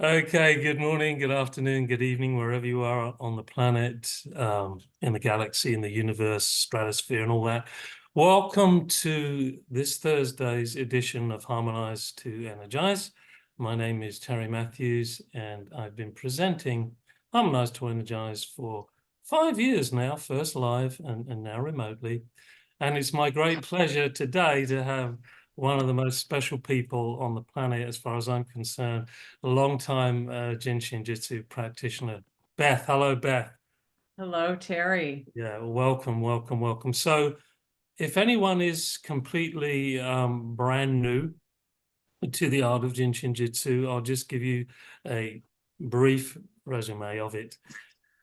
Okay, good morning, good afternoon, good evening, wherever you are on the planet, in the galaxy, in the universe, stratosphere, and all that. Welcome to this Thursday's edition of Harmonize2Energize. My name is Terry Matthews, and I've been presenting Harmonize2Energize for 5 years now, first live and now remotely. And it's my great pleasure today to have one of the most special people on the planet, as far as I'm concerned, a long-time JIN SHIN JYUTSU practitioner, Beth. Hello, Beth. Hello, Terry. Yeah, welcome, welcome, welcome. So if anyone is completely brand new to the art of JIN SHIN JYUTSU, I'll just give you a brief resume of it.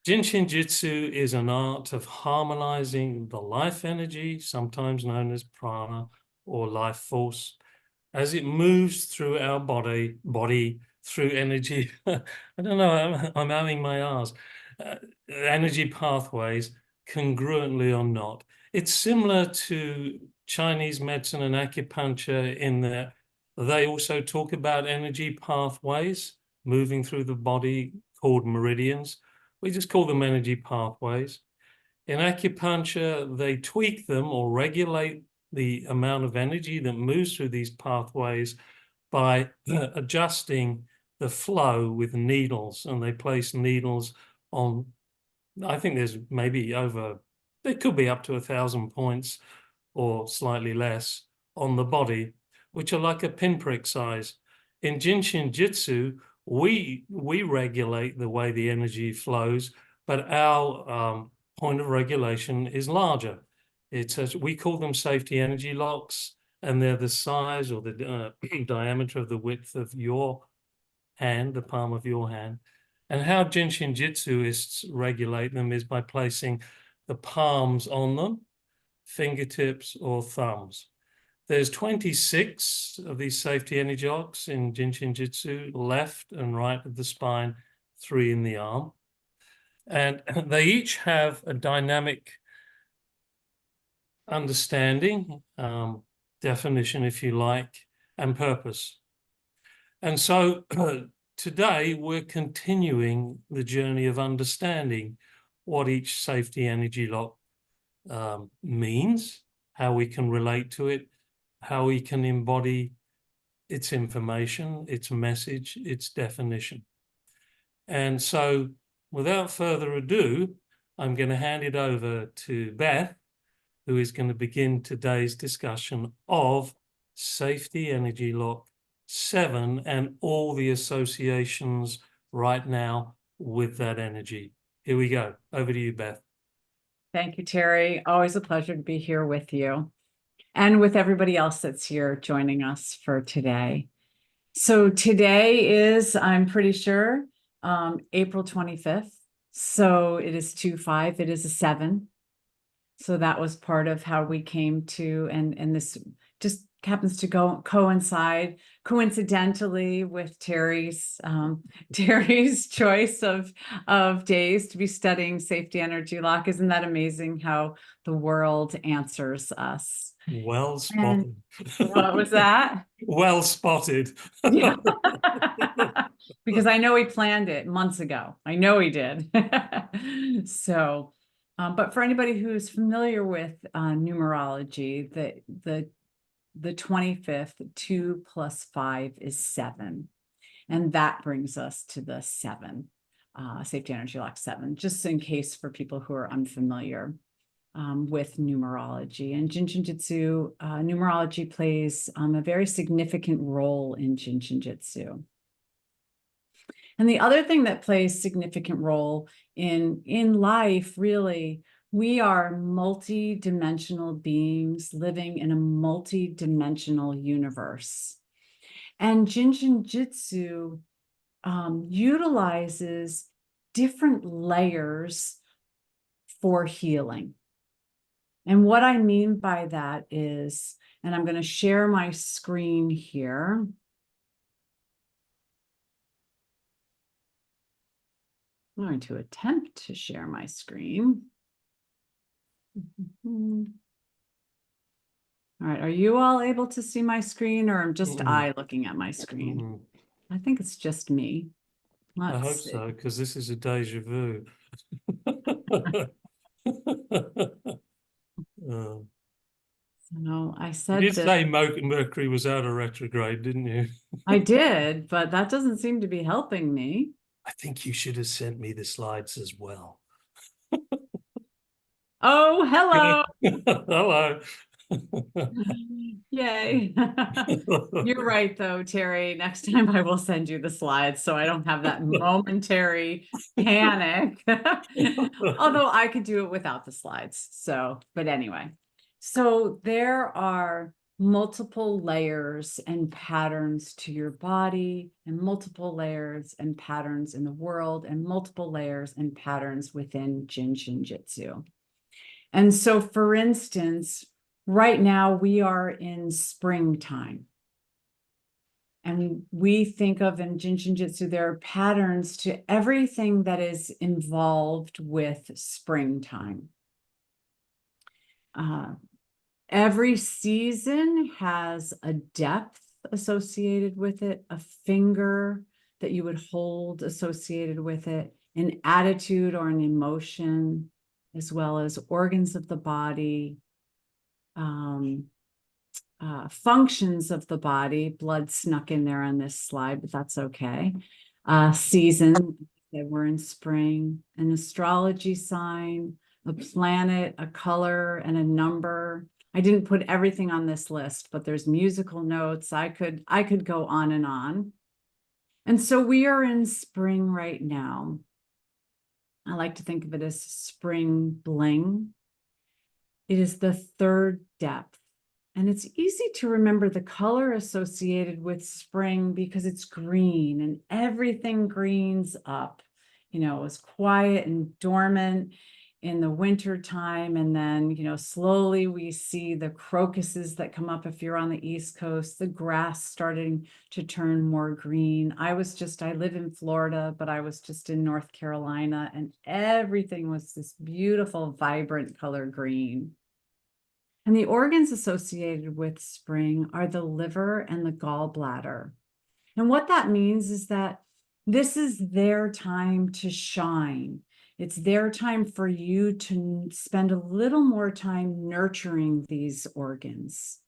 JIN SHIN JYUTSU is an art of harmonizing the life energy, sometimes known as prana or life force, as it moves through our body through energy. I don't know, I'm having my R's. Energy pathways, congruently or not. It's similar to Chinese medicine and acupuncture in that they also talk about energy pathways moving through the body called meridians. We just call them energy pathways. In acupuncture, they tweak them or regulate the amount of energy that moves through these pathways by adjusting the flow with needles. And they place needles on, I think there's maybe there could be up to 1,000 points or slightly less on the body, which are like a pinprick size. In JIN SHIN JYUTSU, we regulate the way the energy flows, but our point of regulation is larger. We call them safety energy locks, and they're the size or the diameter of the width of your hand, the palm of your hand. And how JIN SHIN JYUTSUists regulate them is by placing the palms on them, fingertips or thumbs. There's 26 of these safety energy locks in JIN SHIN JYUTSU, left and right of the spine, 3 in the arm. And they each have a dynamic understanding, definition, if you like, and purpose. And so today we're continuing the journey of understanding what each safety energy lock means, how we can relate to it, how we can embody its information, its message, its definition. And so without further ado, I'm going to hand it over to Beth, who is going to begin today's discussion of Safety Energy Lock 7 and all the associations right now with that energy. Here we go. Over to you, Beth. Thank you, Terry. Always a pleasure to be here with you and with everybody else that's here joining us for today. So today is, I'm pretty sure, April 25th. So it is 2/5. It is a 7. So that was part of how we came to, and this just happens to coincide coincidentally with Terry's choice of days to be studying safety energy lock. Isn't that amazing how the world answers us? Well spotted. What was that? Well spotted. Yeah. Because I know he planned it months ago. I know he did. So, but for anybody who's familiar with numerology, the 25th, 2 + 5 is 7. And that brings us to the 7, safety energy lock 7, just in case for people who are unfamiliar with numerology. And JIN SHIN JYUTSU, numerology plays a very significant role in JIN SHIN JYUTSU. And the other thing that plays significant role in life, really, we are multi-dimensional beings living in a multi-dimensional universe. And JIN SHIN JYUTSU utilizes different layers for healing. And what I mean by that is, and I'm going to share my screen here. I'm going to attempt to share my screen. All right, are you all able to see my screen, or am just I looking at my screen? I think it's just me. I hope Let's see. so, because this is a deja vu. Uh, No, I you said did this. say Mercury was out of retrograde, didn't you? I did, but that doesn't seem to be helping me. I think you should have sent me the slides as well. Oh, hello. Hello. Yay. You're right, though, Terry. Next time I will send you the slides so I don't have that momentary panic. Although I could do it without the slides. So, but anyway. So there are multiple layers and patterns to your body, and multiple layers and patterns in the world, and multiple layers and patterns within JIN SHIN JYUTSU. And so, for instance, right now we are in springtime. And we think of in JIN SHIN JYUTSU, there are patterns to everything that is involved with springtime. Every season has a depth associated with it, a finger that you would hold associated with it, an attitude or an emotion, as well as organs of the body, functions of the body. Blood snuck in there on this slide, but that's okay. Season, that we're in spring, an astrology sign, a planet, a color, and a number. I didn't put everything on this list, but there's musical notes. I could go on and on. And so we are in spring right now. I like to think of it as spring bling. It is the third depth. And it's easy to remember the color associated with spring because it's green and everything greens up. You know, it was quiet and dormant in the winter time. And then, you know, slowly we see the crocuses that come up if you're on the East Coast, the grass starting to turn more green. I live in Florida, but I was just in North Carolina, and everything was this beautiful, vibrant color green. And the organs associated with spring are the liver and the gallbladder. And what that means is that this is their time to shine. It's their time for you to spend a little more time nurturing these organs.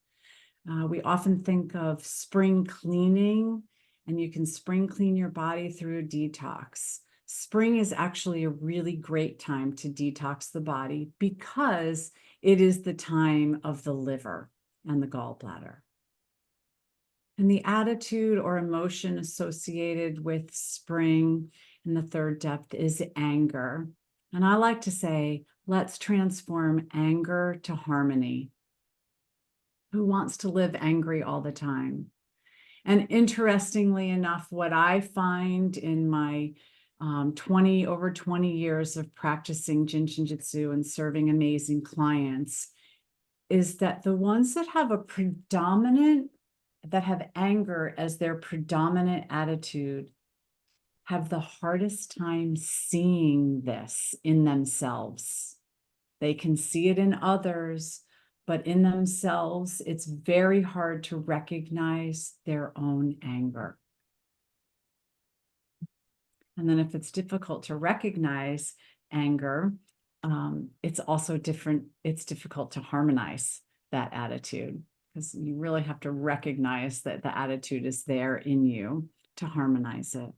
We often think of spring cleaning, and you can spring clean your body through a detox. Spring is actually a really great time to detox the body because it is the time of the liver and the gallbladder. And the attitude or emotion associated with spring in the third depth is anger. And I like to say, let's transform anger to harmony. Who wants to live angry all the time? And interestingly enough, what I find in my over 20 years of practicing JIN SHIN JYUTSU and serving amazing clients is that the ones that have anger as their predominant attitude have the hardest time seeing this in themselves. They can see it in others, but in themselves, it's very hard to recognize their own anger. And then if it's difficult to recognize anger, it's also difficult to harmonize that attitude, because you really have to recognize that the attitude is there in you to harmonize it.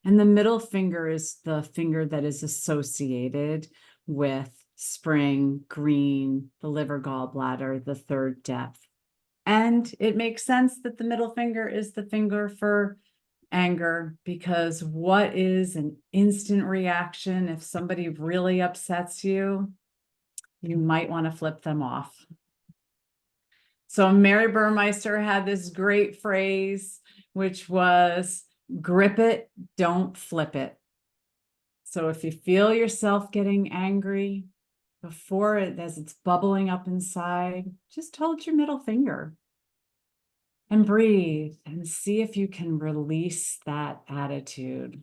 And the middle finger is the finger that is associated with spring, green, the liver, gallbladder, the third depth. And it makes sense that the middle finger is the finger for anger, because what is an instant reaction if somebody really upsets you? You might want to flip them off. So Mary Burmeister had this great phrase, which was, grip it, don't flip it. So if you feel yourself getting angry, as it's bubbling up inside, just hold your middle finger and breathe and see if you can release that attitude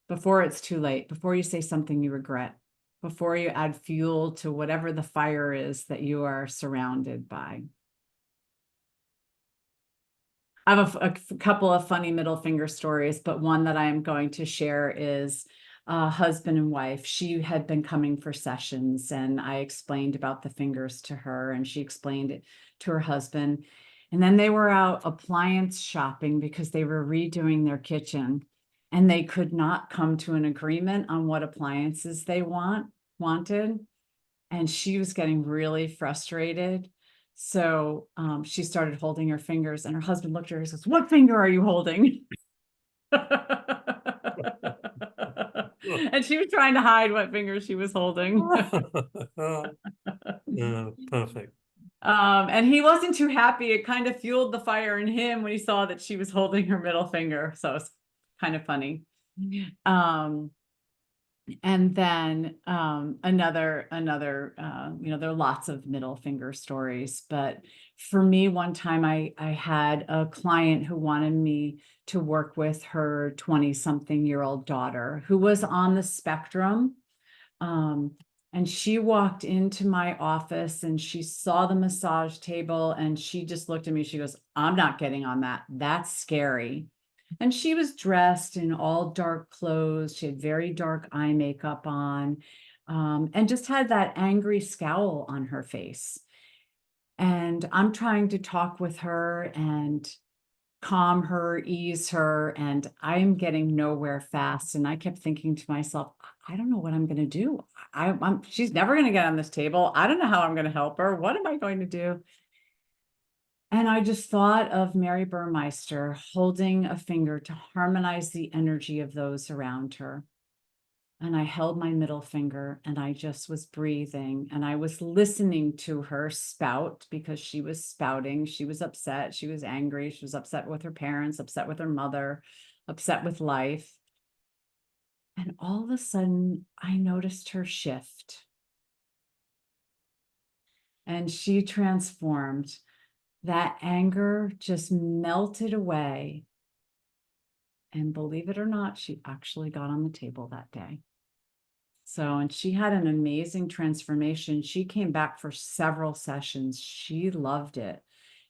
before it's too late, before you say something you regret, before you add fuel to whatever the fire is that you are surrounded by. I have a couple of funny middle finger stories, but one that I am going to share is husband and wife. She had been coming for sessions, and I explained about the fingers to her, and she explained it to her husband. And then they were out appliance shopping because they were redoing their kitchen, and they could not come to an agreement on what appliances they wanted. And she was getting really frustrated. So she started holding her fingers, and her husband looked at her and says, "What finger are you holding?" And she was trying to hide what finger she was holding. Perfect. And he wasn't too happy. It kind of fueled the fire in him when he saw that she was holding her middle finger. So it's kind of funny. And then another there are lots of middle finger stories, but for me, one time I had a client who wanted me to work with her 20-something-year-old daughter who was on the spectrum. And she walked into my office and she saw the massage table and she just looked at me. She goes, "I'm not getting on that. That's scary." And she was dressed in all dark clothes. She had very dark eye makeup on, and just had that angry scowl on her face. And I'm trying to talk with her and calm her, ease her, and I'm getting nowhere fast. And I kept thinking to myself, I don't know what I'm going to do. She's never going to get on this table. I don't know how I'm going to help her. What am I going to do? And I just thought of Mary Burmeister holding a finger to harmonize the energy of those around her. And I held my middle finger and I just was breathing and I was listening to her spout because she was spouting. She was upset. She was angry. She was upset with her parents, upset with her mother, upset with life. And all of a sudden, I noticed her shift. And she transformed. That anger just melted away. And believe it or not, she actually got on the table that day. So, and she had an amazing transformation. She came back for several sessions. She loved it.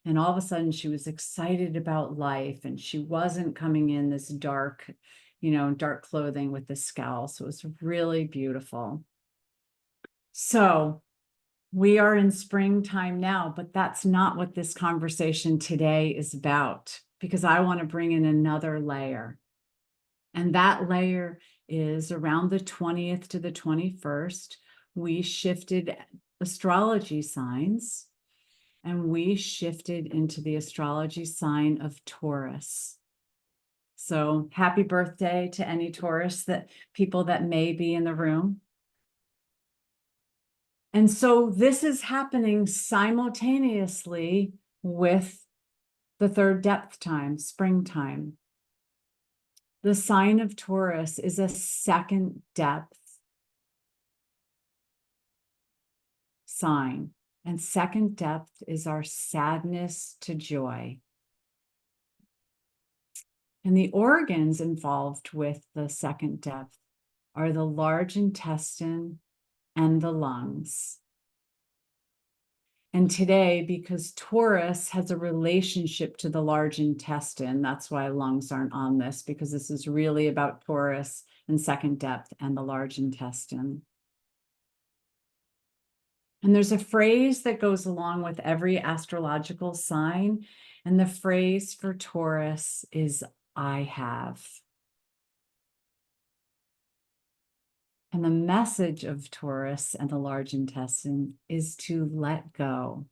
And all of a sudden she was excited about life and she wasn't coming in this dark, dark clothing with the scowl. So it was really beautiful. So we are in springtime now, but that's not what this conversation today is about, because I want to bring in another layer. And that layer is around the 20th to the 21st. We shifted astrology signs and we shifted into the astrology sign of Taurus. So happy birthday to any Taurus people that may be in the room. And so this is happening simultaneously with the third depth time, springtime. The sign of Taurus is a second depth sign, and second depth is our sadness to joy. And the organs involved with the second depth are the large intestine and the lungs. And today, because Taurus has a relationship to the large intestine, that's why lungs aren't on this, because this is really about Taurus and second depth and the large intestine. And there's a phrase that goes along with every astrological sign. And the phrase for Taurus is, "I have." And the message of Taurus and the large intestine is to let go.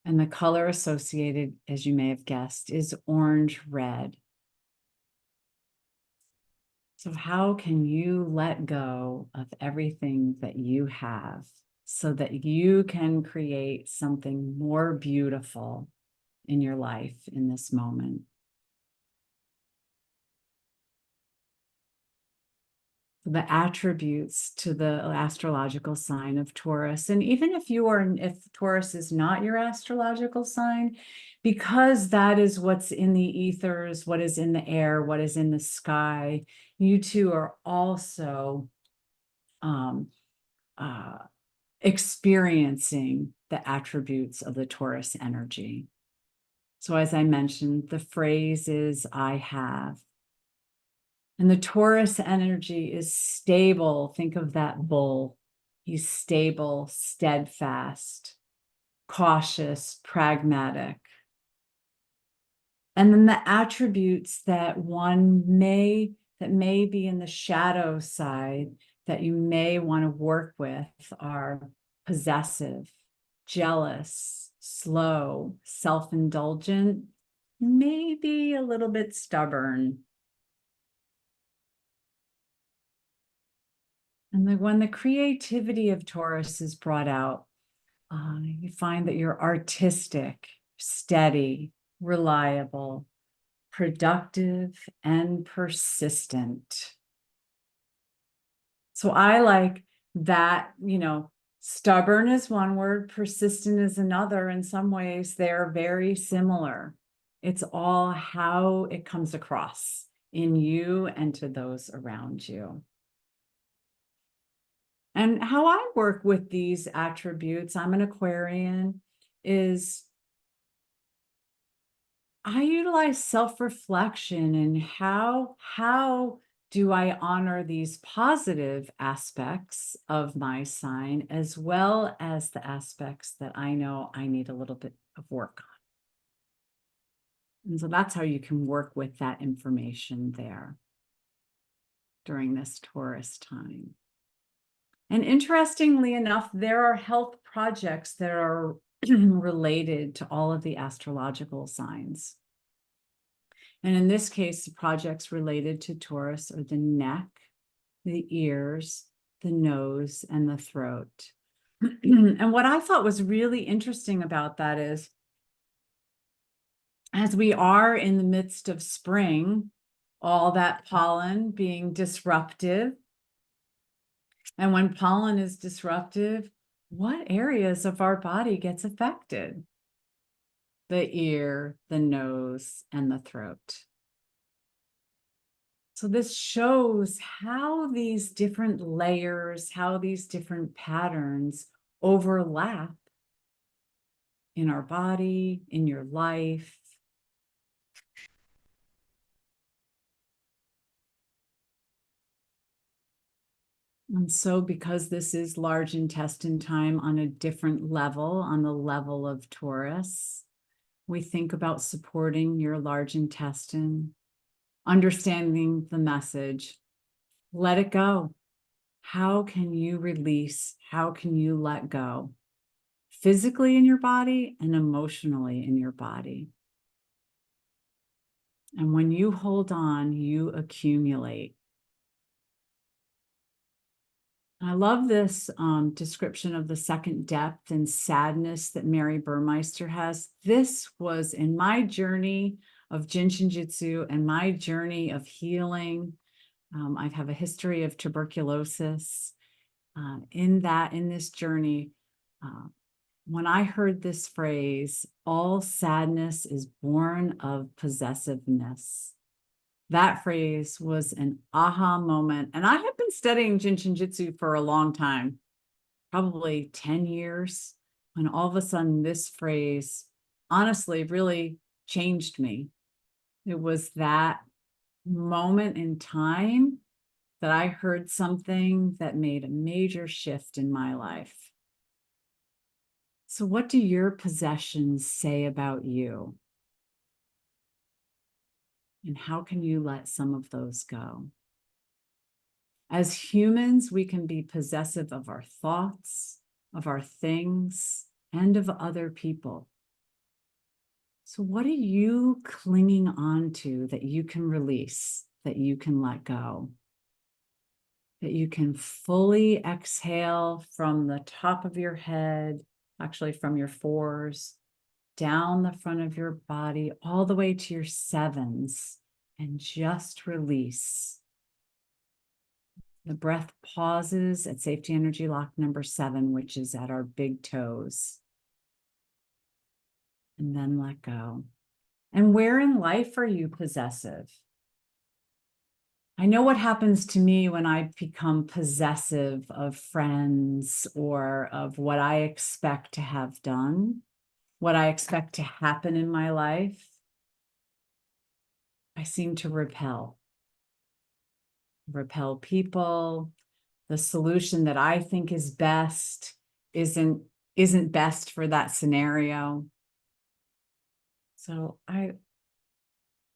And the color associated, as you may have guessed, is orange-red. So how can you let go of everything that you have so that you can create something more beautiful in your life in this moment? The attributes to the astrological sign of Taurus. And even if Taurus is not your astrological sign, because that is what's in the ethers, what is in the air, what is in the sky, you two are also experiencing the attributes of the Taurus energy. So as I mentioned, the phrase is I have. And the Taurus energy is stable. Think of that bull. He's stable, steadfast, cautious, pragmatic. And then the attributes that may be in the shadow side that you may want to work with are possessive, jealous, slow, self-indulgent, maybe a little bit stubborn. And when the creativity of Taurus is brought out, you find that you're artistic, steady, reliable, productive, and persistent. So I like that, stubborn is one word, persistent is another. In some ways, they're very similar. It's all how it comes across in you and to those around you. And how I work with these attributes, I'm an Aquarian, is I utilize self-reflection and how do I honor these positive aspects of my sign, as well as the aspects that I know I need a little bit of work on. And so that's how you can work with that information there during this Taurus time. And interestingly enough, there are health projects that are related to all of the astrological signs. And in this case, the projects related to Taurus are the neck, the ears, the nose, and the throat. And what I thought was really interesting about that is, as we are in the midst of spring, all that pollen being disruptive, and when pollen is disruptive, what areas of our body gets affected? The ear, the nose, and the throat. So this shows how these different layers, how these different patterns overlap in our body, in your life. And so because this is large intestine time on a different level, on the level of Taurus, we think about supporting your large intestine, understanding the message, let it go. How can you release? How can you let go? Physically in your body and emotionally in your body. And when you hold on, you accumulate. I love this description of the second depth and sadness that Mary Burmeister has. This was in my journey of JIN SHIN JYUTSU and my journey of healing. I have a history of tuberculosis. In this journey, when I heard this phrase, all sadness is born of possessiveness. That phrase was an aha moment. And I have been studying JIN SHIN JYUTSU for a long time, probably 10 years, when all of a sudden this phrase honestly really changed me. It was that moment in time that I heard something that made a major shift in my life. So what do your possessions say about you? And how can you let some of those go? As humans, we can be possessive of our thoughts, of our things, and of other people. So what are you clinging on to that you can release, that you can let go? That you can fully exhale from the top of your head, actually from your fours, down the front of your body, all the way to your sevens, and just release. The breath pauses at safety energy lock number 7, which is at our big toes. And then let go. And where in life are you possessive? I know what happens to me when I become possessive of friends or of what I expect to have done, what I expect to happen in my life. I seem to repel people. The solution that I think is best isn't best for that scenario. So I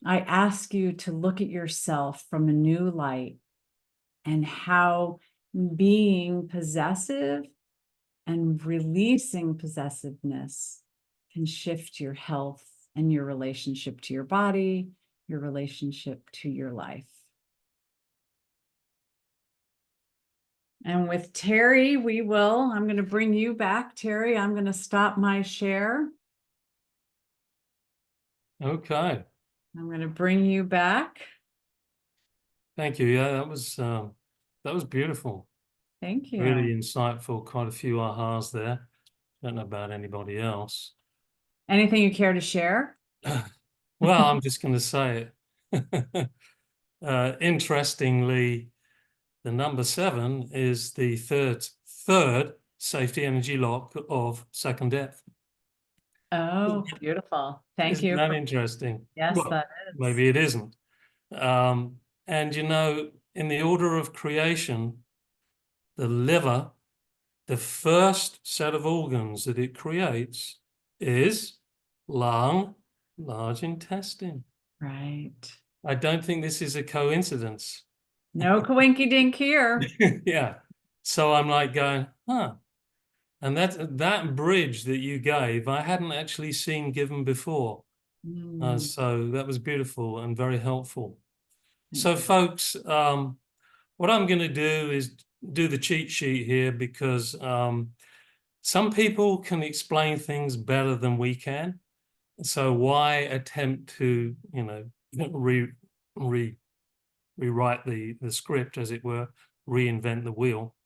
ask you to look at yourself from a new light and how being possessive and releasing possessiveness can shift your health and your relationship to your body, your relationship to your life. And with Terry, I'm going to bring you back, Terry. I'm going to stop my share. Okay. I'm going to bring you back. Thank you. Yeah, that was beautiful. Thank you. Really insightful. Quite a few ahas there. Don't know about anybody else. Anything you care to share? Well, I'm just going to say it. Interestingly, the number 7 is the third safety energy lock of second depth. Oh, beautiful. Thank Isn't you. that interesting? Yes, Well, that is. maybe it isn't. And you know, in the order of creation, the liver, the first set of organs that it creates is lung, large intestine. Right. I don't think this is a coincidence. No coinky dink here. Yeah. So I'm like going, huh. And that bridge that you gave, I hadn't actually seen given before. So that was beautiful and very helpful. So folks, what I'm going to do is do the cheat sheet here because some people can explain things better than we can. So why attempt to, you know, rewrite the script, as it were, reinvent the wheel.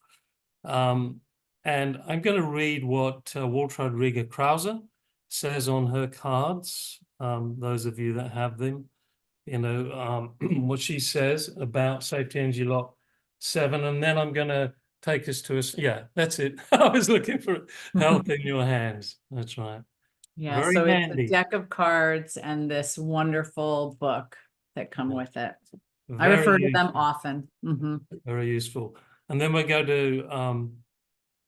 And I'm going to read what Waltraud Rieger Krause says on her cards, those of you that have them, you know, what she says about safety energy lock 7. And then I'm going to take us to yeah, that's it. I was looking for help in your hands. That's right. Yeah, Very so it's a handy. deck of cards and this wonderful book that come with it. I Very refer to them useful. often. Very useful. And then we go to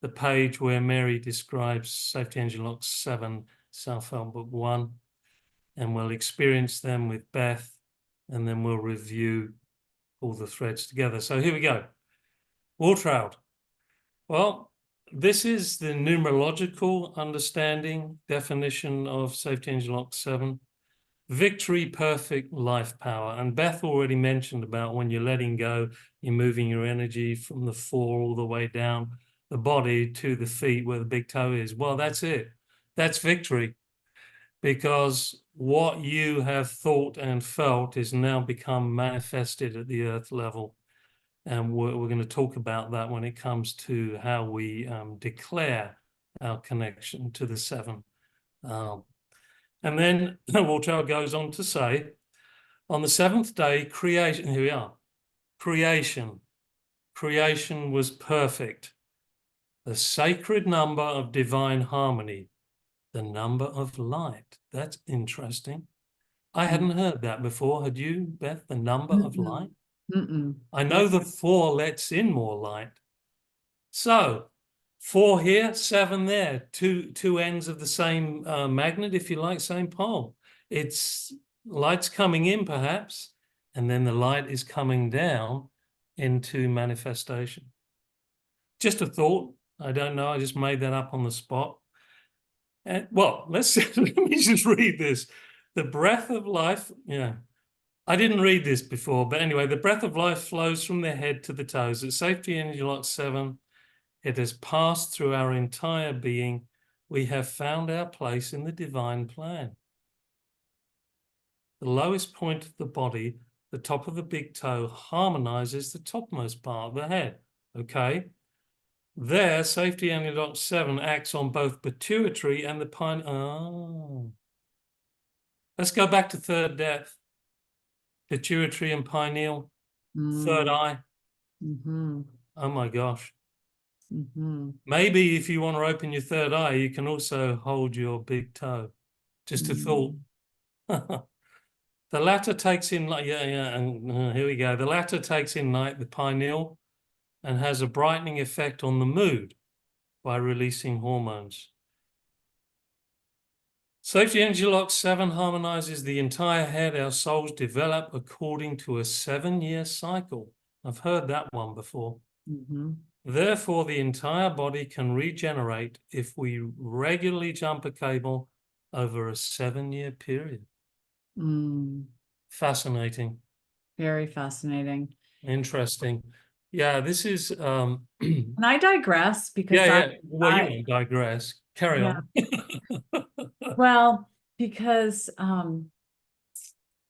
the page where Mary describes Safety Energy Lock 7, Self-Help Book 1, and we'll experience them with Beth, and then we'll review all the threads together. So here we go. Waltraud. Well, this is the numerological understanding, definition of Safety Energy Lock 7. Victory, perfect life power. And Beth already mentioned about when you're letting go, you're moving your energy from the 4 all the way down the body to the feet where the big toe is. Well, that's it. That's victory. Because what you have thought and felt is now become manifested at the earth level. And we're going to talk about that when it comes to how we declare our connection to the 7. And then Waltraud goes on to say, on the 7th day, creation, here we are, creation was perfect. The sacred number of divine harmony, the number of light. That's interesting. I hadn't heard that before. Had you, Beth, the number of light? I know the 4 lets in more light. So 4 here, 7 there, two ends of the same magnet, if you like, same pole. It's light's coming in perhaps, and then the light is coming down into manifestation. Just a thought. I don't know. I just made that up on the spot. And well, let me just read this. The breath of life, yeah. I didn't read this before, but anyway, the breath of life flows from the head to the toes. At Safety Energy Lock 7, it has passed through our entire being. We have found our place in the divine plan. The lowest point of the body, the top of the big toe, harmonizes the topmost part of the head. Okay? There, Safety Energy Lock 7 acts on both pituitary and the pineal. Oh. Let's go back to third depth. Pituitary and pineal. third eye. Mm-hmm. Oh my gosh. Mm-hmm. Maybe if you want to open your third eye, you can also hold your big toe. Just a thought. The latter takes in light, and here we go. The latter takes in light, the pineal, and has a brightening effect on the mood by releasing hormones. Safety Energy Lock 7 harmonizes the entire head. Our souls develop according to a 7-year cycle. I've heard that one before. Mm-hmm. Therefore, the entire body can regenerate if we regularly jump a cable over a 7-year period. Fascinating. Very fascinating. Interesting. Yeah, this is And I digress because Well, you won't digress. Carry on. well, because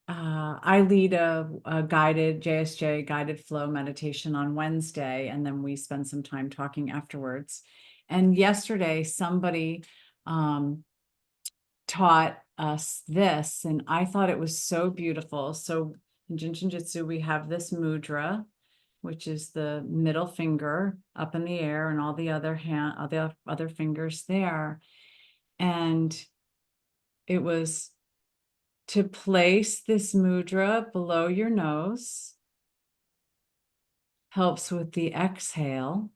I lead a guided JSJ guided flow meditation on Wednesday, and then we spend some time talking afterwards. And yesterday, somebody taught us this, and I thought it was so beautiful. So in JIN SHIN JYUTSU, we have this mudra, which is the middle finger up in the air, and all the other fingers there. And it was to place this mudra below your nose, helps with the exhale.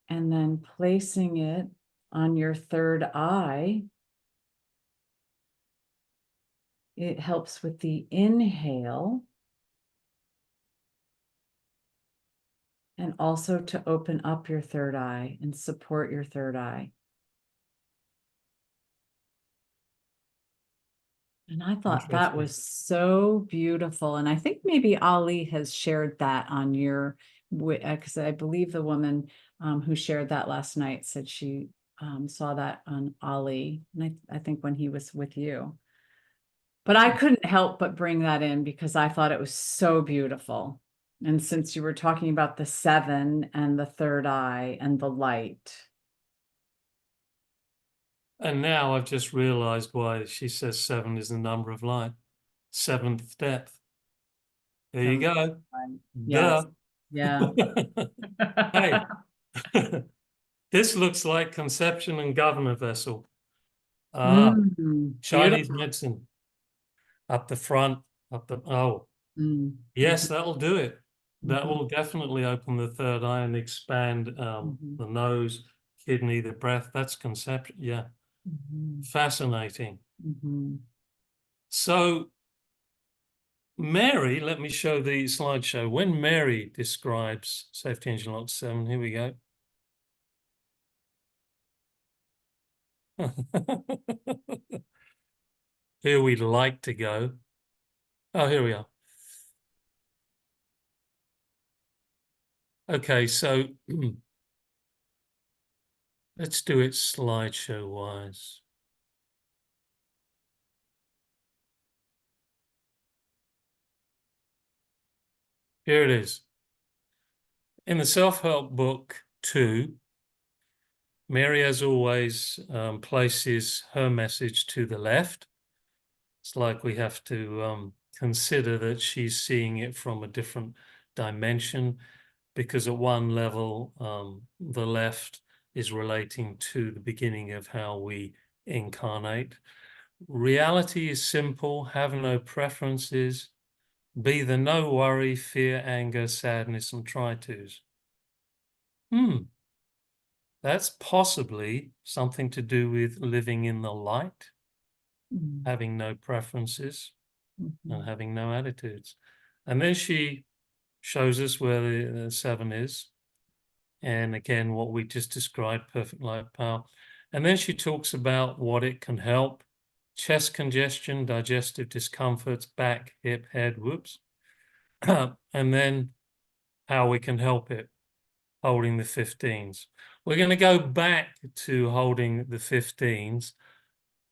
And then placing it on your third eye, it helps with the inhale. And also to open up your third eye and support your third eye. And I thought that was so beautiful. And I think maybe Ali has shared that on your, because I believe the woman who shared that last night said she saw that on Ali. And I think when he was with you. But I couldn't help but bring that in because I thought it was so beautiful. And since you were talking about the 7 and the third eye and the light. And now I've just realized why she says 7 is the number of light. 7th depth. There you go. Yes. Duh. Yeah. Hey, this looks like conception and governor vessel. Chinese Beautiful. medicine. Up the front, yes, that'll do it. That will definitely open the third eye and expand the nose, kidney, the breath. That's conception. Yeah. Fascinating. So Mary, let me show the slideshow. When Mary describes Safety Engine Lock 7, here we go. Here we'd like to go. Oh, here we are. Okay, so let's do it slideshow wise. Here it is. In the self-help book 2, Mary, as always, places her message to the left. It's like we have to consider that she's seeing it from a different dimension, because at one level, the left is relating to the beginning of how we incarnate. Reality is simple, have no preferences, be the no worry, fear, anger, sadness, and try-tos. That's possibly something to do with living in the light, having no preferences, and having no attitudes. And then she shows us where the 7 is. And again, what we just described, perfect light power. And then she talks about what it can help: chest congestion, digestive discomforts, back, hip, head, whoops. And then how we can help it, holding the 15s. We're going to go back to holding the 15s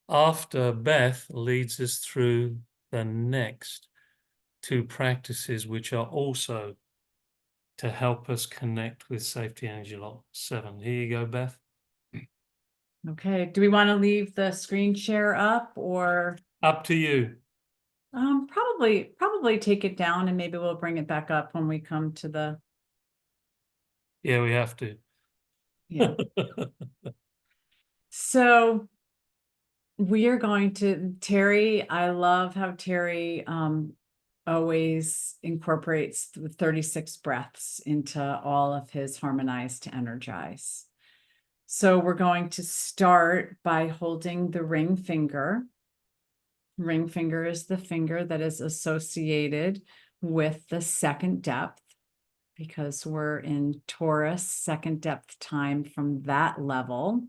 after Beth leads us through the next 2 practices, which are also to help us connect with Safety Energy Lock 7. Here you go, Beth. Okay. Do we want to leave the screen share up or? Up to you. Probably take it down and maybe we'll bring it back up when we come to the, Yeah, we have to. yeah. So we are going to, Terry, I love how Terry always incorporates the 36 breaths into all of his Harmonize to Energize. So we're going to start by holding the ring finger. Ring finger is the finger that is associated with the second depth, because we're in Taurus, second depth time from that level,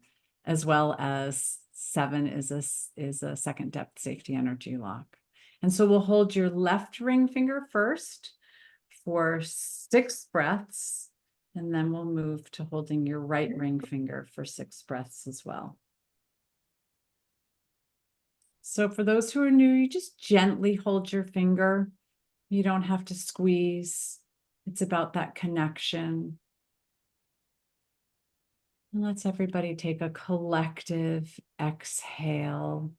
as well as 7 is a second depth safety energy lock. And so we'll hold your left ring finger first for 6 breaths, and then we'll move to holding your right ring finger for 6 breaths as well. So for those who are new, you just gently hold your finger. You don't have to squeeze. It's about that connection. And let's everybody take a collective exhale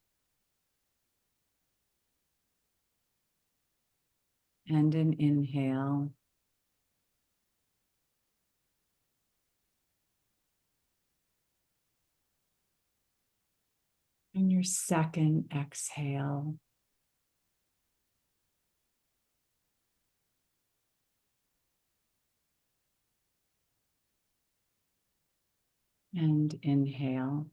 and an inhale. And your second exhale. And inhale.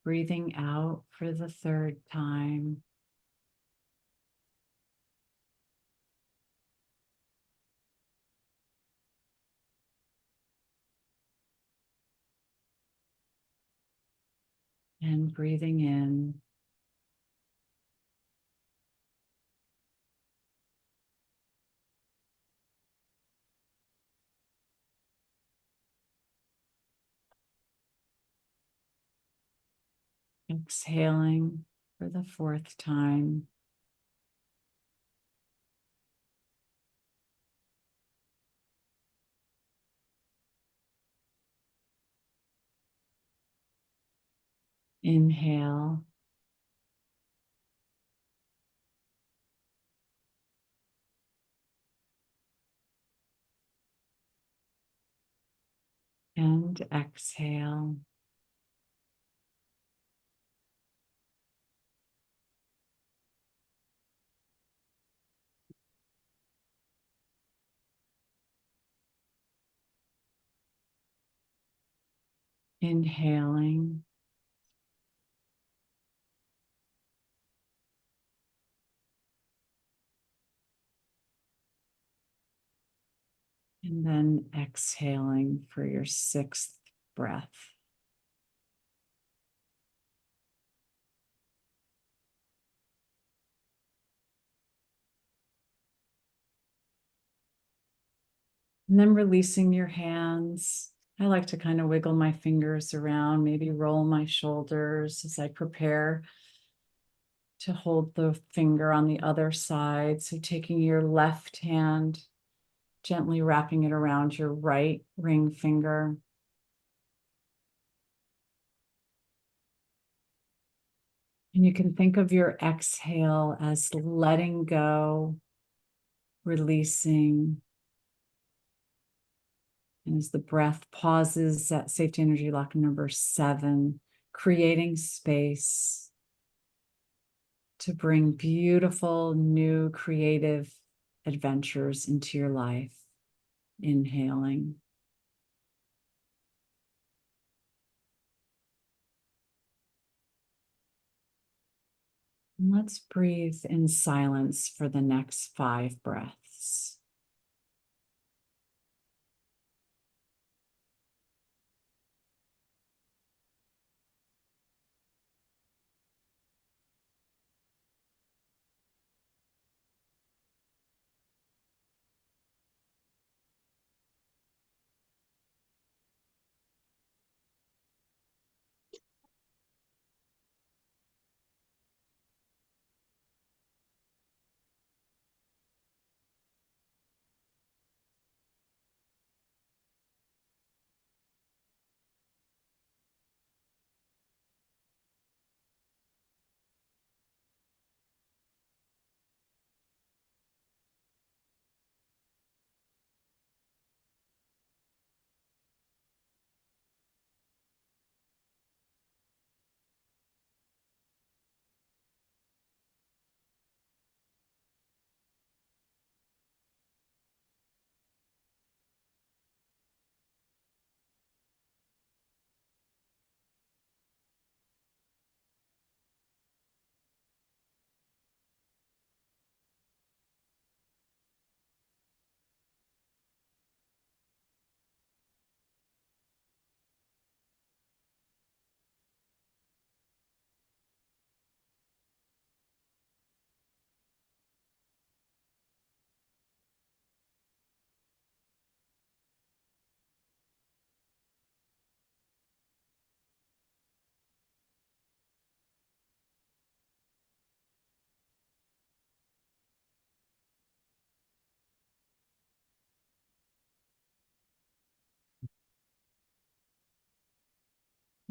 Breathing out for the 3rd time. And breathing in. Exhaling for the 4th time. Inhale. And exhale. Inhaling. And then exhaling for your 6th breath. And then releasing your hands. I like to kind of wiggle my fingers around, maybe roll my shoulders as I prepare to hold the finger on the other side. So taking your left hand, gently wrapping it around your right ring finger. And you can think of your exhale as letting go, releasing. And as the breath pauses at safety energy lock number 7, creating space to bring beautiful, new, creative adventures into your life. Inhaling. And let's breathe in silence for the next 5 breaths.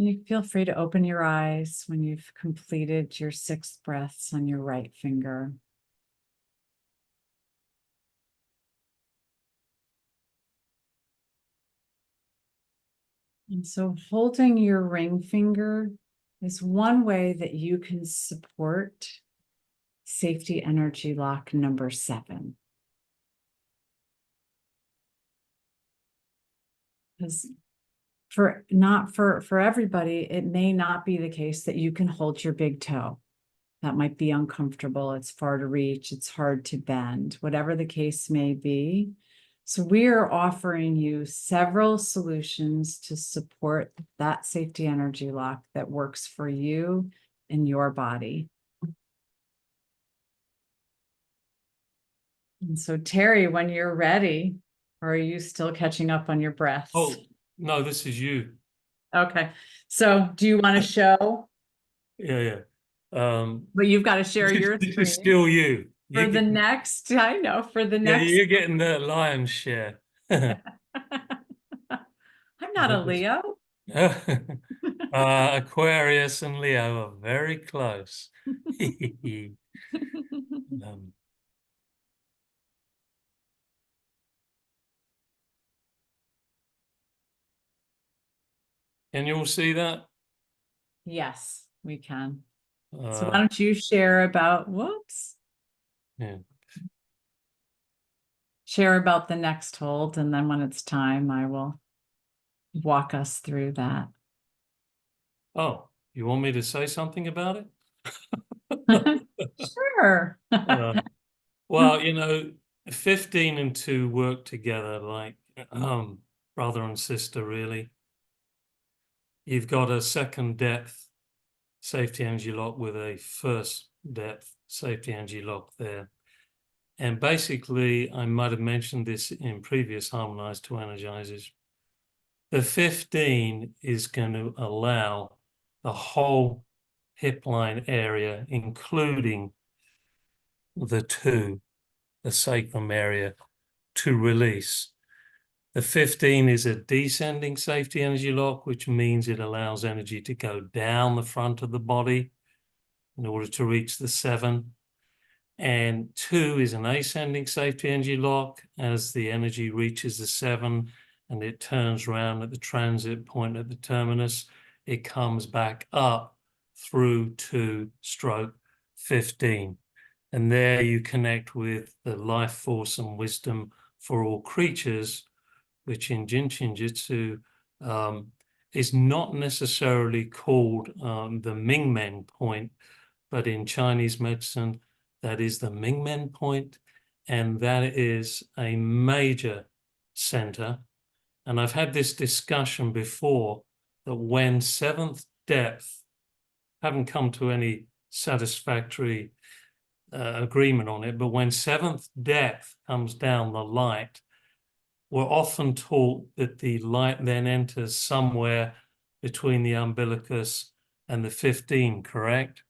You feel free to open your eyes when you've completed your 6 breaths on your right finger. And so holding your ring finger is one way that you can support safety energy lock number 7. Because for everybody, it may not be the case that you can hold your big toe. That might be uncomfortable. It's far to reach. It's hard to bend, whatever the case may be. So we are offering you several solutions to support that safety energy lock that works for you and your body. And so Terry, when you're ready, or are you still catching up on your breaths? Oh, no, this is you. Okay. So do you want to show? Yeah. But you've got to share your this screen is still you. for the next, I know, for the Yeah, next. you're getting the lion's share. I'm not a Leo. Aquarius and Leo are very close. Um, can you all see that? Yes, we can. So why Uh, don't you share about, whoops, yeah. share about the next hold, and then when it's time, I will walk us through that. Oh, you want me to say something about it? Sure. Well, you know, 15 and 2 work together like brother and sister, really. You've got a second depth safety energy lock with a first depth safety energy lock there. And basically, I might have mentioned this in previous Harmonize2Energizes. The 15 is going to allow the whole hip line area, including the 2, the sacrum area, to release. The 15 is a descending safety energy lock, which means it allows energy to go down the front of the body in order to reach the 7. And 2 is an ascending safety energy lock. As the energy reaches the 7 and it turns around at the transit point at the terminus, it comes back up through 2/15. And there you connect with the life force and wisdom for all creatures, which in JIN SHIN JYUTSU is not necessarily called the Mingmen point, but in Chinese medicine, that is the Mingmen point, and that is a major center. And I've had this discussion before that when 7th depth, haven't come to any satisfactory agreement on it, but when 7th depth comes down the light, we're often taught that the light then enters somewhere between the umbilicus and the 15, correct?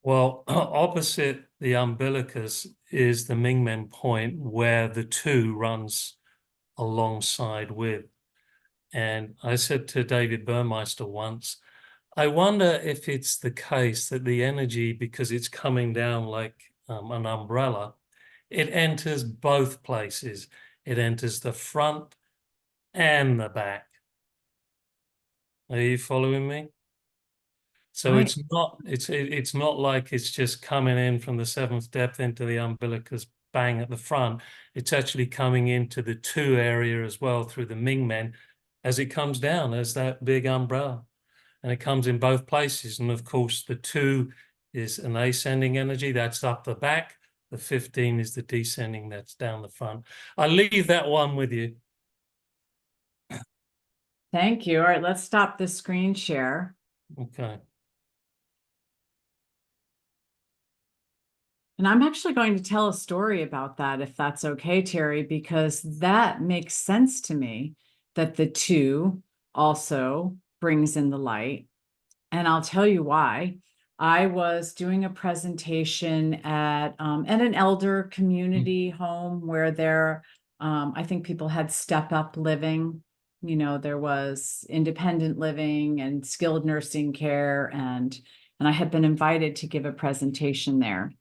Well, opposite the umbilicus is the Mingmen point where the 2 runs alongside with. And I said to David Burmeister once, I wonder if it's the case that the energy, because it's coming down like an umbrella, it enters both places. It enters the front and the back. Are you following me? So it's not like it's just coming in from the 7th depth into the umbilicus bang at the front. It's actually coming into the 2 area as well through the Mingmen as it comes down as that big umbrella. And it comes in both places. And of course, the 2 is an ascending energy, that's up the back. The 15 is the descending, that's down the front. I'll leave that one with you. Thank you. All right, let's stop the screen share. Okay. And I'm actually going to tell a story about that, if that's okay, Terry, because that makes sense to me that the 2 also brings in the light. And I'll tell you why. I was doing a presentation at an elder community home where I think people had step up living there was independent living and skilled nursing care, and I had been invited to give a presentation there.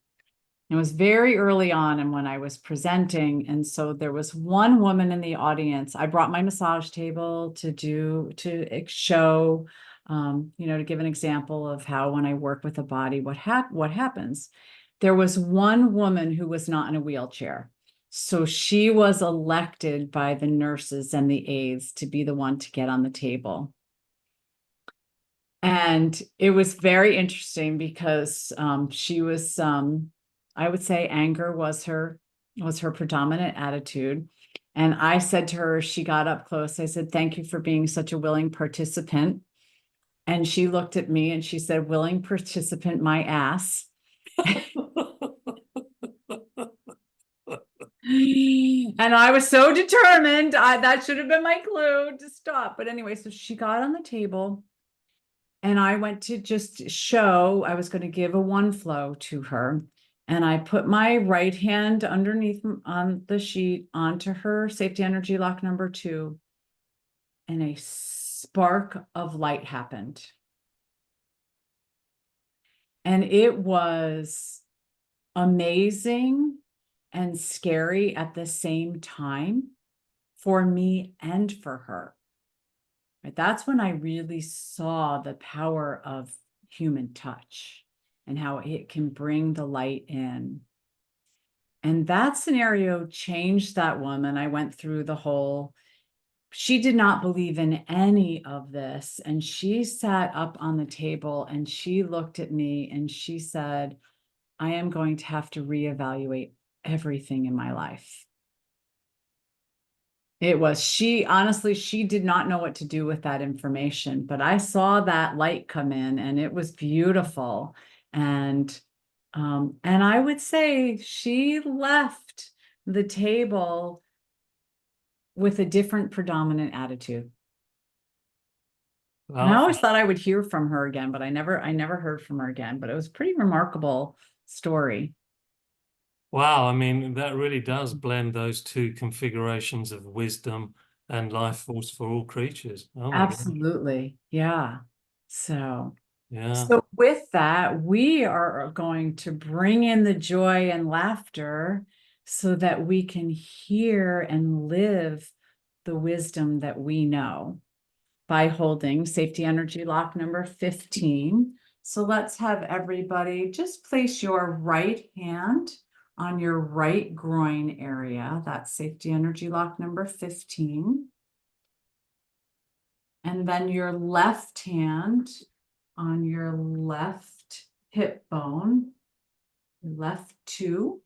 It was very early on and when I was presenting. And so there was one woman in the audience. I brought my massage table to show, to give an example of how when I work with a body, what happens. There was one woman who was not in a wheelchair. So she was elected by the nurses and the aides to be the one to get on the table. And it was very interesting because she was, I would say anger was her predominant attitude. And I said to her, she got up close, I said, "Thank you for being such a willing participant." And she looked at me and she said, "Willing participant, my ass." And I was so determined. That should have been my clue to stop. But anyway, so she got on the table. And I went to just show, I was going to give a one flow to her. And I put my right hand underneath on the sheet onto her safety energy lock number 2. And a spark of light happened. And it was amazing and scary at the same time for me and for her. Right? That's when I really saw the power of human touch and how it can bring the light in. And that scenario changed that woman. I went through the whole, she did not believe in any of this. And she sat up on the table and she looked at me and she said, "I am going to have to reevaluate everything in my life." It was, honestly, she did not know what to do with that information, but I saw that light come in and it was beautiful. And I would say she left the table with a different predominant attitude. And I always thought I would hear from her again, but I never heard from her again, but it was a pretty remarkable story. Wow, I mean, that really does blend those two configurations of wisdom and life force for all creatures. Oh my God. Absolutely. Yeah. So Yeah. with that, we are going to bring in the joy and laughter so that we can hear and live the wisdom that we know by holding safety energy lock number 15. So let's have everybody just place your right hand on your right groin area. That's safety energy lock number 15. And then your left hand on your left hip bone, left 2.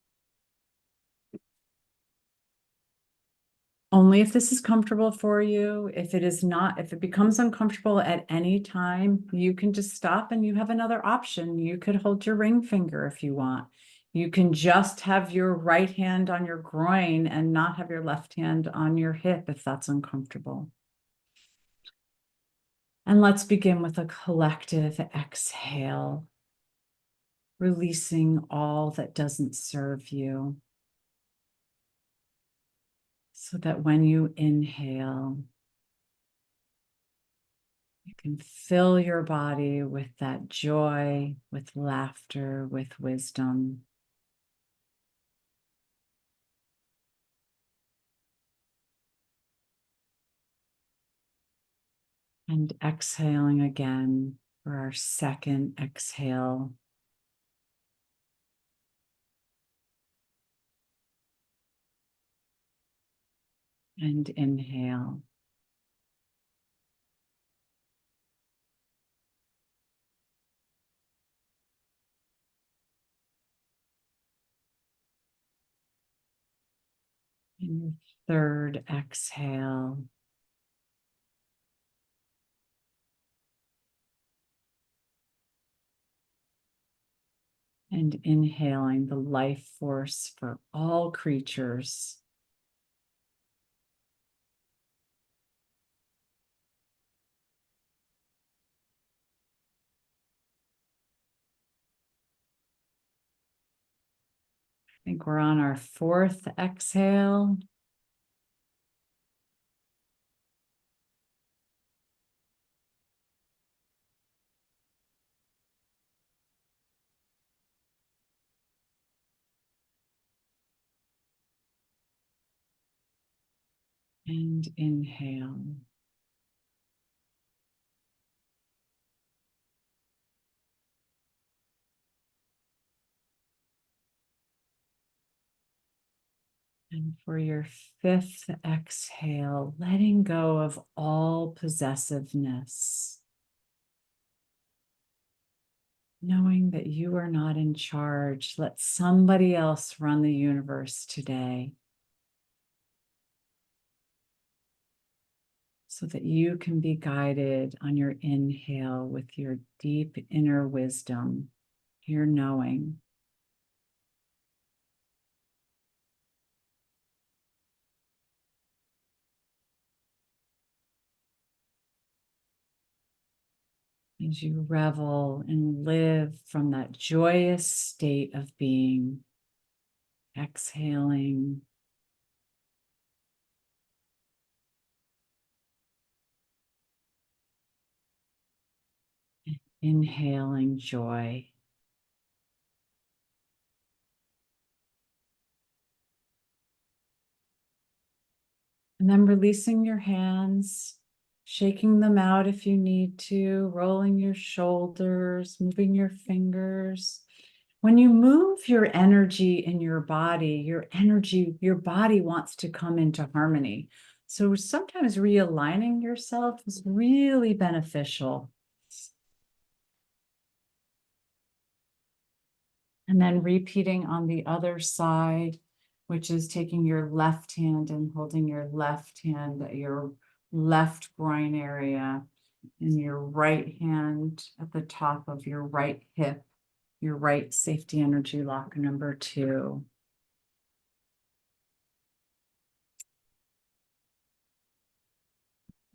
Only if this is comfortable for you. If it is not, if it becomes uncomfortable at any time, you can just stop and you have another option. You could hold your ring finger if you want. You can just have your right hand on your groin and not have your left hand on your hip if that's uncomfortable. And let's begin with a collective exhale, releasing all that doesn't serve you, so that when you inhale, you can fill your body with that joy, with laughter, with wisdom. And exhaling again for our second exhale. And inhale. And your third exhale. And inhaling the life force for all creatures. I think we're on our fourth exhale. And inhale. And for your fifth exhale, letting go of all possessiveness. Knowing that you are not in charge. Let somebody else run the universe today, so that you can be guided on your inhale with your deep inner wisdom, your knowing. As you revel and live from that joyous state of being, exhaling, inhaling joy. And then releasing your hands, shaking them out if you need to, rolling your shoulders, moving your fingers. When you move your energy in your body, your body wants to come into harmony. So sometimes realigning yourself is really beneficial. And then repeating on the other side, which is taking your left hand and holding your left hand at your left groin area, and your right hand at the top of your right hip, your right safety energy lock number 2.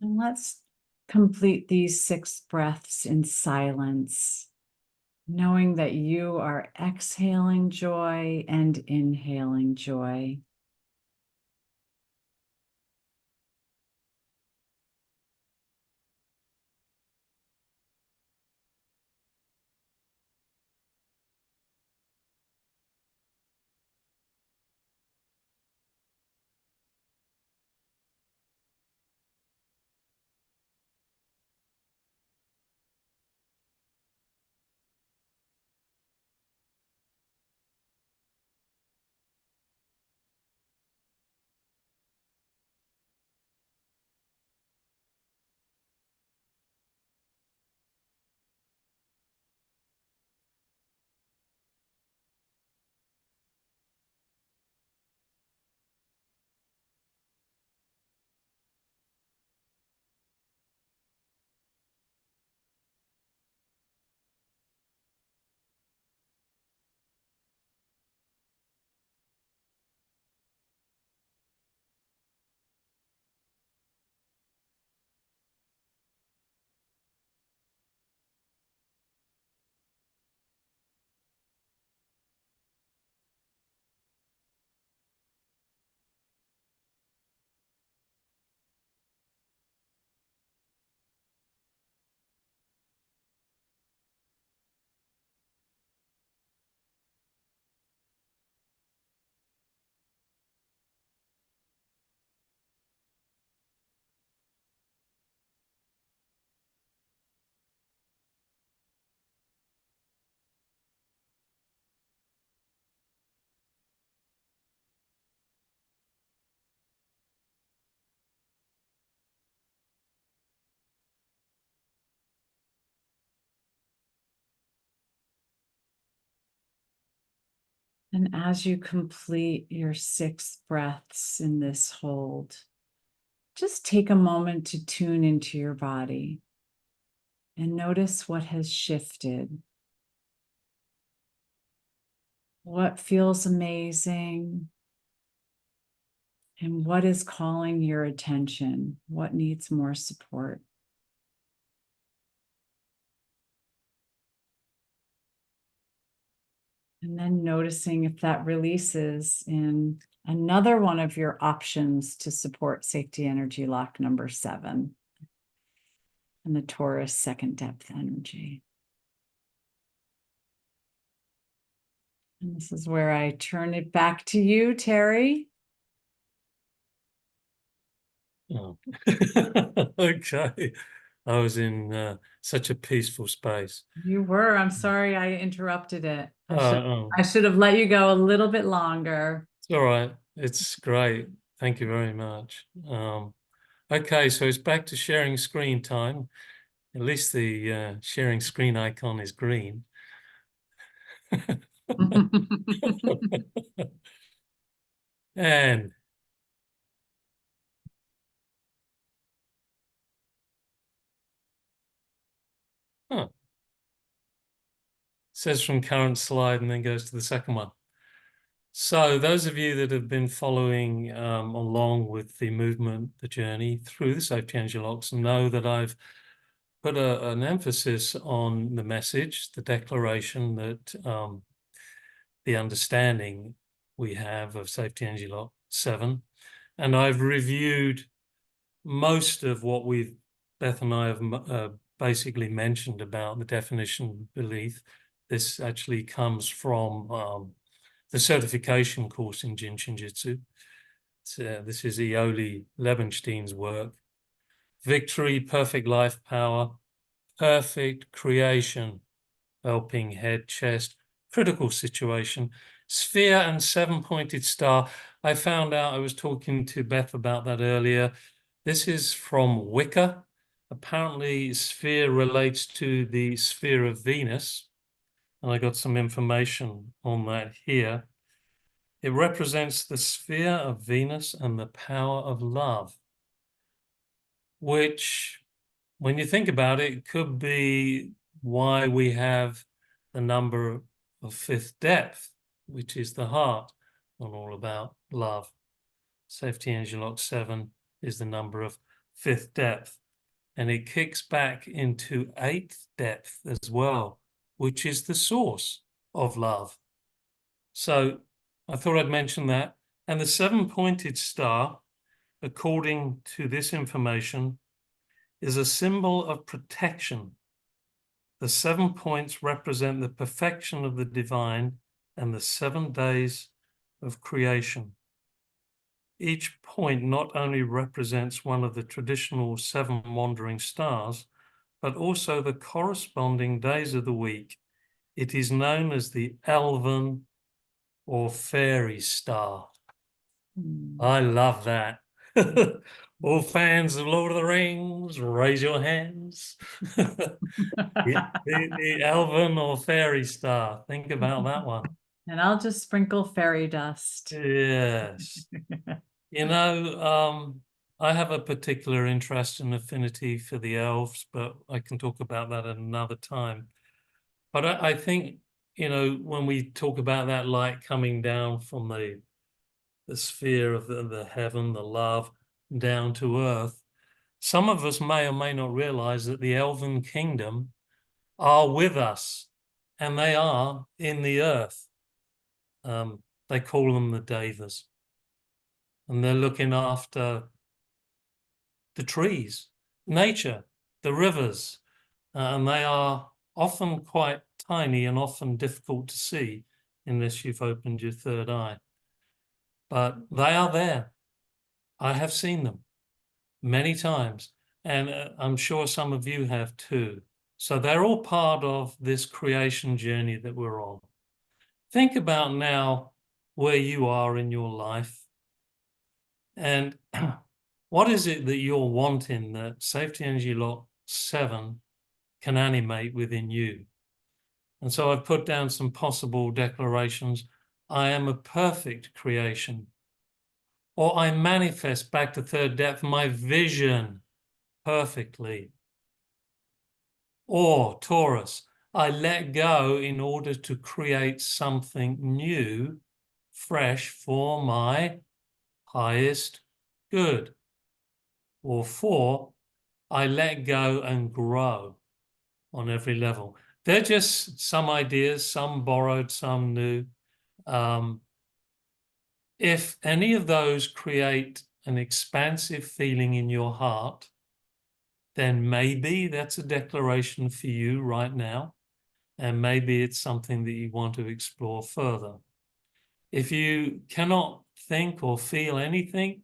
And let's complete these 6 breaths in silence, knowing that you are exhaling joy and inhaling joy. And as you complete your 6 breaths in this hold, just take a moment to tune into your body and notice what has shifted. What feels amazing and what is calling your attention? What needs more support? And then noticing if that releases in another one of your options to support safety energy lock number 7 and the Taurus second depth energy. And this is where I turn it back to you, Terry. Oh. Okay. I was in such a peaceful space. You were. I'm sorry I interrupted it. Oh, I should have let you go a little bit longer. it's all right. It's great. Thank you very much. Okay, so it's back to sharing screen time. At least the sharing screen icon is green. And huh, says from current slide and then goes to the second one. So those of you that have been following along with the movement, the journey through the Safety Energy Locks know that I've put an emphasis on the message, the declaration that the understanding we have of Safety Energy Lock 7. And I've reviewed most of what Beth and I have basically mentioned about the definition belief. This actually comes from the certification course in JIN SHIN JYUTSU. This is Ioli Lebenstein's work. Victory, perfect life power, perfect creation, helping head, chest, critical situation, sphere and seven-pointed star. I found out, I was talking to Beth about that earlier. This is from Wicca. Apparently, sphere relates to the sphere of Venus. And I got some information on that here. It represents the sphere of Venus and the power of love, which, when you think about it, could be why we have the number of fifth depth, which is the heart, and all about love. Safety Energy Lock 7 is the number of fifth depth, and it kicks back into eighth depth as well, which is the source of love. So I thought I'd mention that. And the seven-pointed star, according to this information, is a symbol of protection. The 7 points represent the perfection of the divine and the 7 days of creation. Each point not only represents one of the traditional 7 wandering stars, but also the corresponding days of the week. It is known as the elven or fairy star. I love that. All fans of Lord of the Rings, raise your hands. The elven or fairy star. Think about that one. And I'll just sprinkle fairy dust. Yes. You know, I have a particular interest and affinity for the elves, but I can talk about that at another time. But I think, you know, when we talk about that light coming down from the sphere of the heaven, the love, down to earth, some of us may or may not realize that the elven kingdom are with us, and they are in the earth. They call them the Devas, and they're looking after the trees, nature, the rivers, and they are often quite tiny and often difficult to see unless you've opened your third eye. But they are there. I have seen them many times, and I'm sure some of you have too. So they're all part of this creation journey that we're on. Think about now where you are in your life, and what is it that you're wanting that Safety Energy Lock 7 can animate within you? And so I've put down some possible declarations. I am a perfect creation. Or I manifest, back to third depth, my vision perfectly. Or Taurus, I let go in order to create something new, fresh for my highest good. Or 4, I let go and grow on every level. They're just some ideas, some borrowed, some new. If any of those create an expansive feeling in your heart, then maybe that's a declaration for you right now, and maybe it's something that you want to explore further. If you cannot think or feel anything,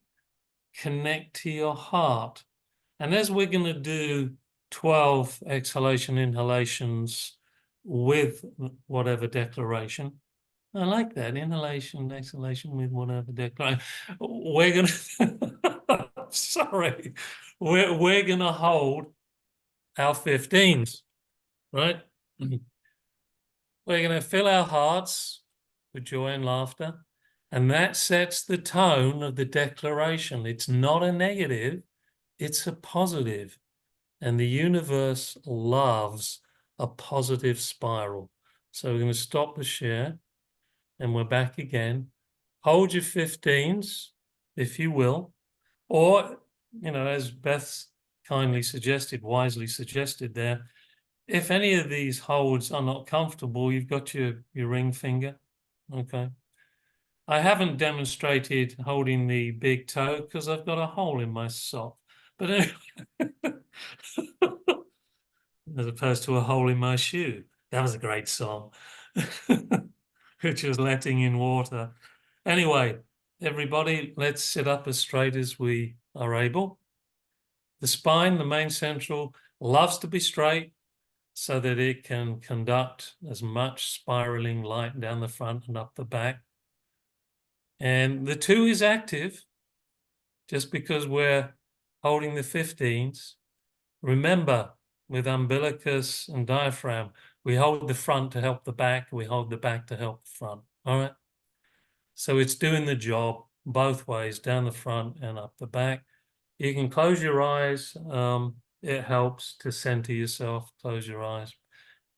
connect to your heart. And as we're going to do 12 exhalation inhalations with whatever declaration, I like that, inhalation, exhalation with whatever declaration. We're going to, sorry, we're going to hold our 15s, right? We're going to fill our hearts with joy and laughter. And that sets the tone of the declaration. It's not a negative, it's a positive. And the universe loves a positive spiral. So we're going to stop the share and we're back again. Hold your 15s, if you will. Or, as Beth kindly suggested, wisely suggested there, if any of these holds are not comfortable, you've got your ring finger. Okay. I haven't demonstrated holding the big toe because I've got a hole in my sock. But anyway, as opposed to a hole in my shoe. That was a great song, which was letting in water. Anyway, everybody, let's sit up as straight as we are able. The spine, the main central, loves to be straight so that it can conduct as much spiraling light down the front and up the back. And the 2 is active just because we're holding the 15s. Remember, with umbilicus and diaphragm, we hold the front to help the back, we hold the back to help the front, all right? So it's doing the job both ways, down the front and up the back. You can close your eyes. It helps to center yourself, close your eyes.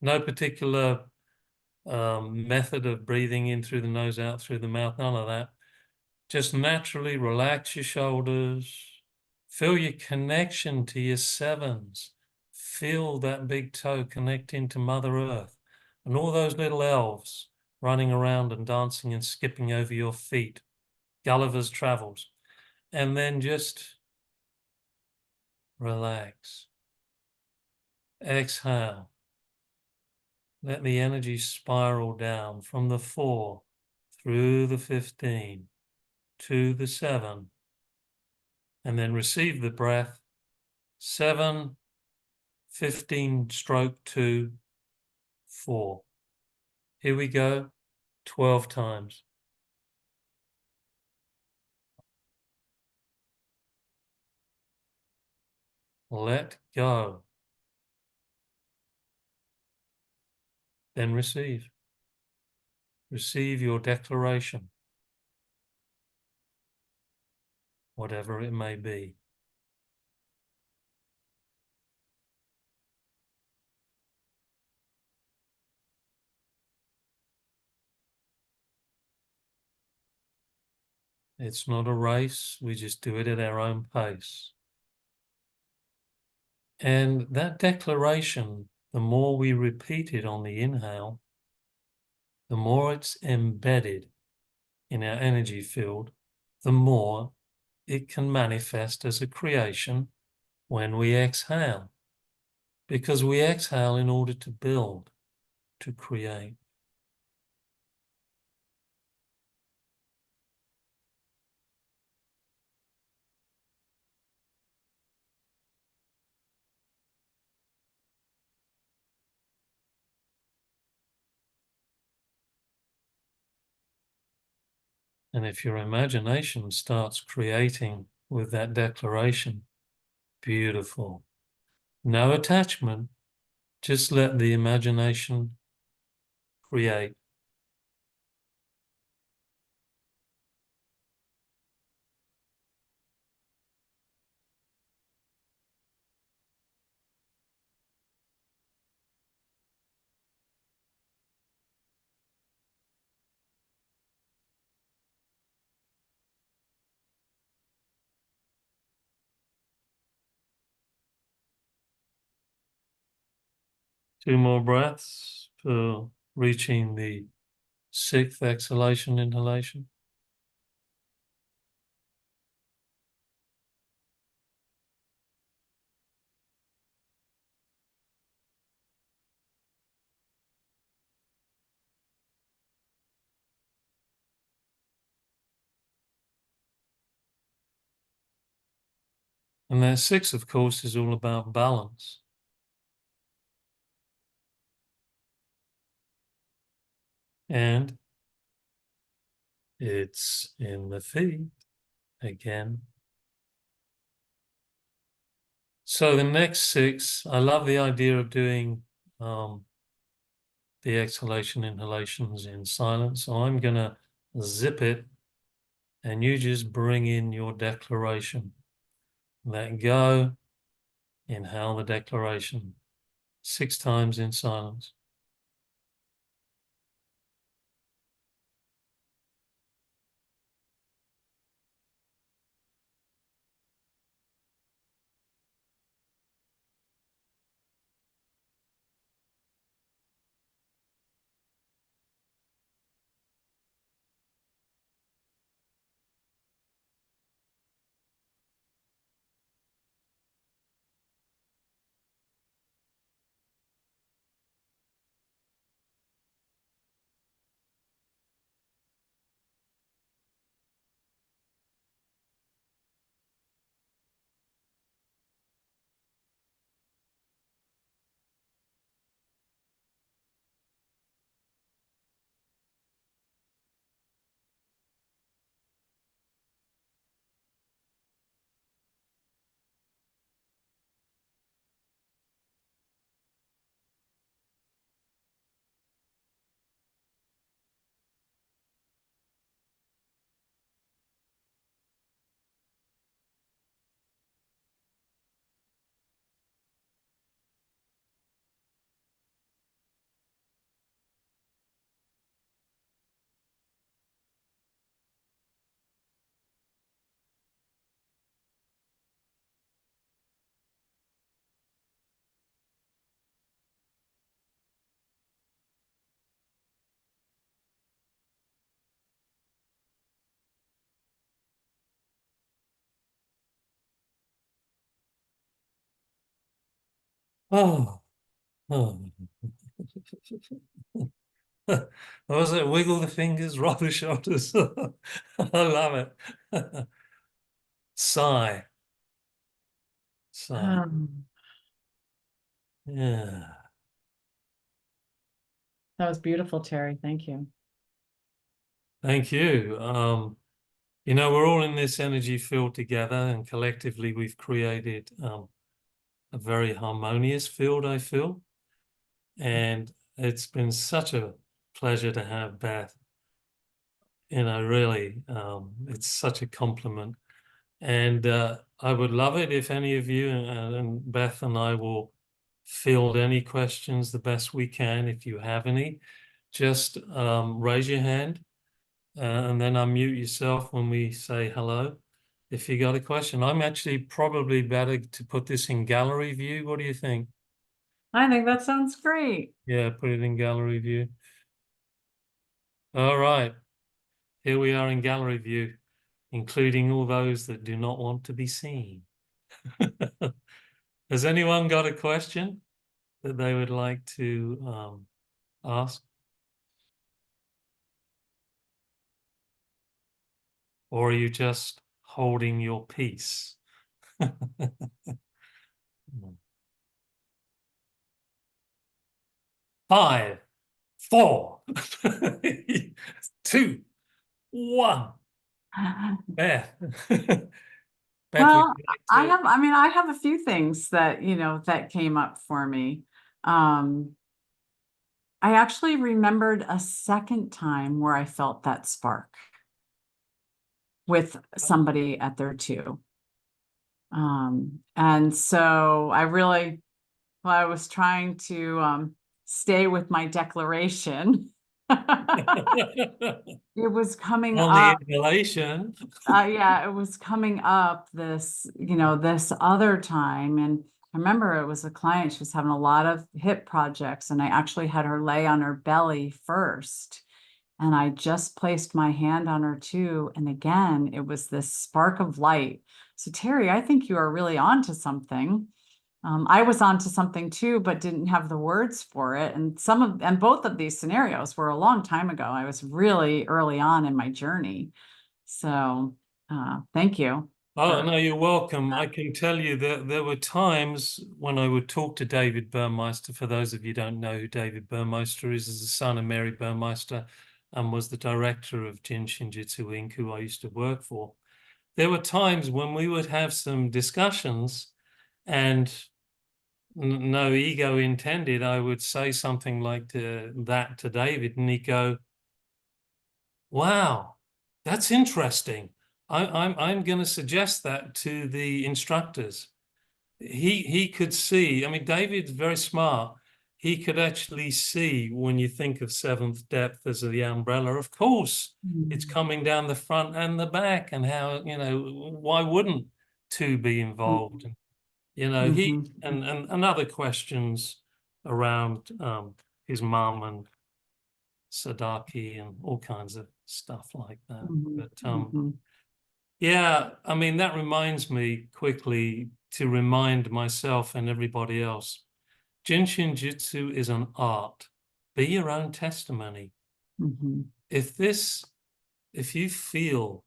No particular method of breathing in through the nose, out through the mouth, none of that. Just naturally relax your shoulders. Feel your connection to your 7s. Feel that big toe connecting to Mother Earth and all those little elves running around and dancing and skipping over your feet. Gulliver's Travels. And then just relax. Exhale. Let the energy spiral down from the 4 through the 15 to the 7. And then receive the breath. 7, 15 stroke 2, 4. Here we go, 12 times. Let go. Then receive. Receive your declaration, whatever it may be. It's not a race, we just do it at our own pace. And that declaration, the more we repeat it on the inhale, the more it's embedded in our energy field, the more it can manifest as a creation when we exhale. Because we exhale in order to build, to create. And if your imagination starts creating with that declaration, beautiful. No attachment, just let the imagination create. Two more breaths for reaching the 6th exhalation inhalation. And that 6, of course, is all about balance. And it's in the feet again. So the next 6, I love the idea of doing the exhalation inhalations in silence. So I'm going to zip it, and you just bring in your declaration. Let go, inhale the declaration 6 times in silence. Oh, oh. What was it? Wiggle the fingers, roll the shoulders. I love it. Sigh. Sigh. Um, Yeah. that was beautiful, Terry. Thank you. Thank you. You know, we're all in this energy field together, and collectively we've created a very harmonious field, I feel. And it's been such a pleasure to have Beth. You know, really, it's such a compliment. And I would love it if any of you, and Beth and I will field any questions the best we can. If you have any, just raise your hand and then unmute yourself when we say hello. If you got a question, I'm actually probably better to put this in gallery view. What do you think? I think that sounds great. Yeah, put it in gallery view. All right, here we are in gallery view, including all those that do not want to be seen. Has anyone got a question that they would like to ask? Or are you just holding your peace? 5, 4, 2, 1. Beth. Beth, would Well, you like to? I have a few things that, that came up for me. I actually remembered a second time where I felt that spark with somebody at their 2. And so I was trying to stay with my declaration. It was coming On the up. inhalation. Yeah, it was coming up this other time. And I remember it was a client, she was having a lot of hip projects, and I actually had her lay on her belly first. And I just placed my hand on her too. And again, it was this spark of light. So Terry, I think you are really onto something. I was onto something too, but didn't have the words for it. And both of these scenarios were a long time ago. I was really early on in my journey. So thank you. Oh, no, you're welcome. I can tell you that there were times when I would talk to David Burmeister. For those of you who don't know who David Burmeister is the son of Mary Burmeister and was the director of JIN SHIN JYUTSU Inc., who I used to work for. There were times when we would have some discussions and no ego intended, I would say something like that to David and he'd go, wow, that's interesting. I'm going to suggest that to the instructors. He could see. I mean, David's very smart. He could actually see when you think of seventh depth as the umbrella. Of course, it's coming down the front and the back, and how, why wouldn't two be involved? And, he and other questions around his mum and Sadaki and all kinds of stuff like that. But yeah, I mean, that reminds me quickly to remind myself and everybody else, JIN SHIN JYUTSU is an art. Be your own testimony. If you feel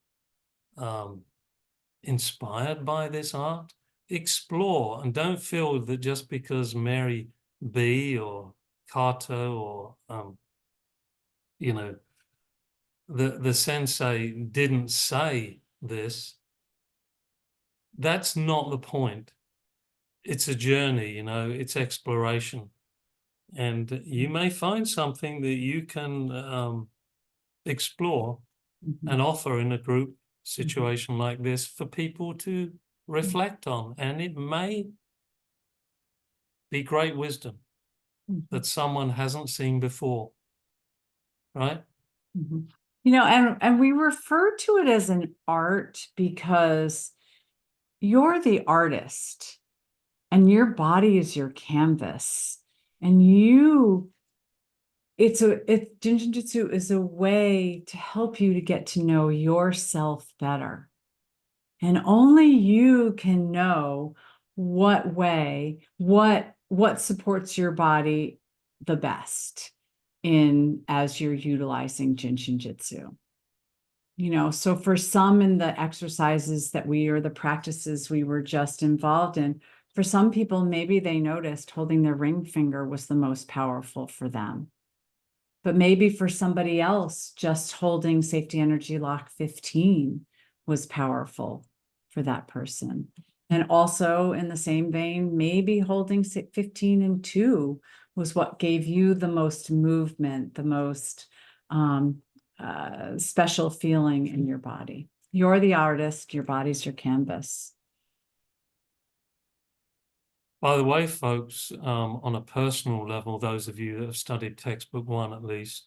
inspired by this art, explore, and don't feel that just because Mary B or Kato or the sensei didn't say this, that's not the point. It's a journey, it's exploration. And you may find something that you can explore and offer in a group situation like this for people to reflect on. And it may be great wisdom that someone hasn't seen before, right? And we refer to it as an art because you're the artist and your body is your canvas, and JIN SHIN JYUTSU is a way to help you to get to know yourself better. And only you can know what supports your body the best as you're utilizing JIN SHIN JYUTSU. So for some in the exercises or the practices we were just involved in, for some people, maybe they noticed holding their ring finger was the most powerful for them. But maybe for somebody else, just holding safety energy lock 15 was powerful for that person. And also in the same vein, maybe holding 15 and 2 was what gave you the most movement, the most special feeling in your body. You're the artist, your body's your canvas. By the way, folks, on a personal level, those of you that have studied textbook 1 at least,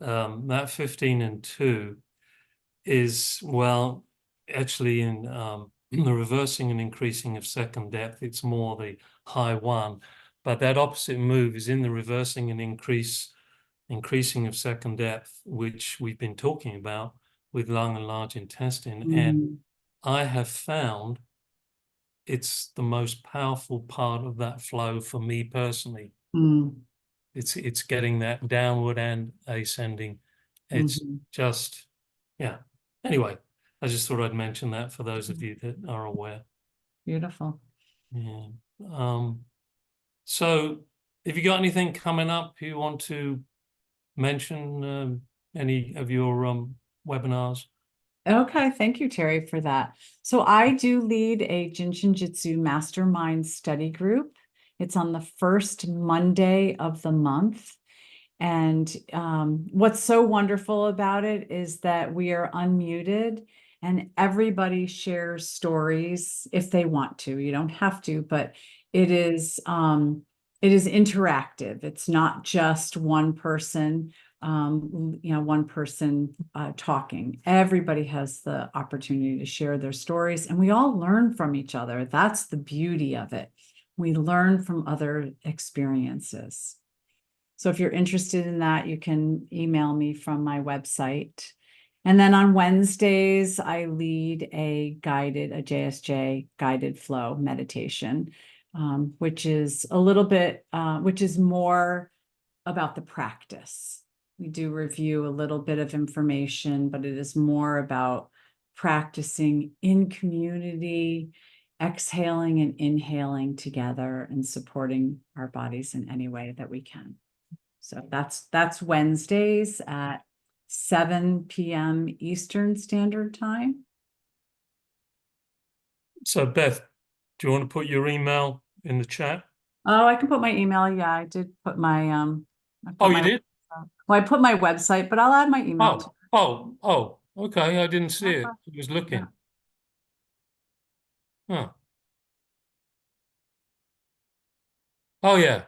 that 15 and 2 is, well, actually in the reversing and increasing of second depth, it's more the high 1. But that opposite move is in the reversing and increasing of second depth, which we've been talking about with lung and large intestine. And I have found it's the most powerful part of that flow for me personally. It's getting that downward and ascending. It's just, yeah. Anyway, I just thought I'd mention that for those of you that are aware. Beautiful. Yeah. So have you got anything coming up you want to mention, any of your webinars? Okay, thank you, Terry, for that. So I do lead a JIN SHIN JYUTSU mastermind study group. It's on the first Monday of the month. And what's so wonderful about it is that we are unmuted and everybody shares stories if they want to. You don't have to, but it is interactive. It's not just one person. One person talking. Everybody has the opportunity to share their stories, and we all learn from each other. That's the beauty of it. We learn from other experiences. So if you're interested in that, you can email me from my website. And then on Wednesdays, I lead a JSJ guided flow meditation, which is which is more about the practice. We do review a little bit of information, but it is more about practicing in community, exhaling and inhaling together and supporting our bodies in any way that we can. So that's Wednesdays at 7 p.m. Eastern Standard Time. So Beth, do you want to put your email in the chat? Oh, I can put my email. Yeah, I did put my Oh, you did? well, I put my website, but I'll add my email too. Oh, okay. I didn't see it. I was looking. Huh. Oh yeah.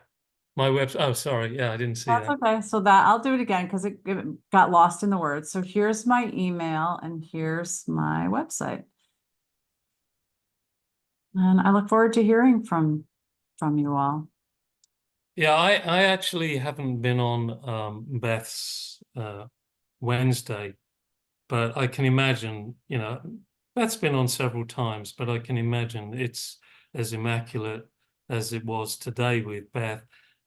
My website. Oh, sorry. Yeah, I didn't see That's that. okay. So that I'll do it again because it got lost in the words. So here's my email and here's my website. And I look forward to hearing from you all. Yeah, I actually haven't been on Beth's Wednesday, but I can imagine, you know, Beth's been on several times, but I can imagine it's as immaculate as it was today with Beth.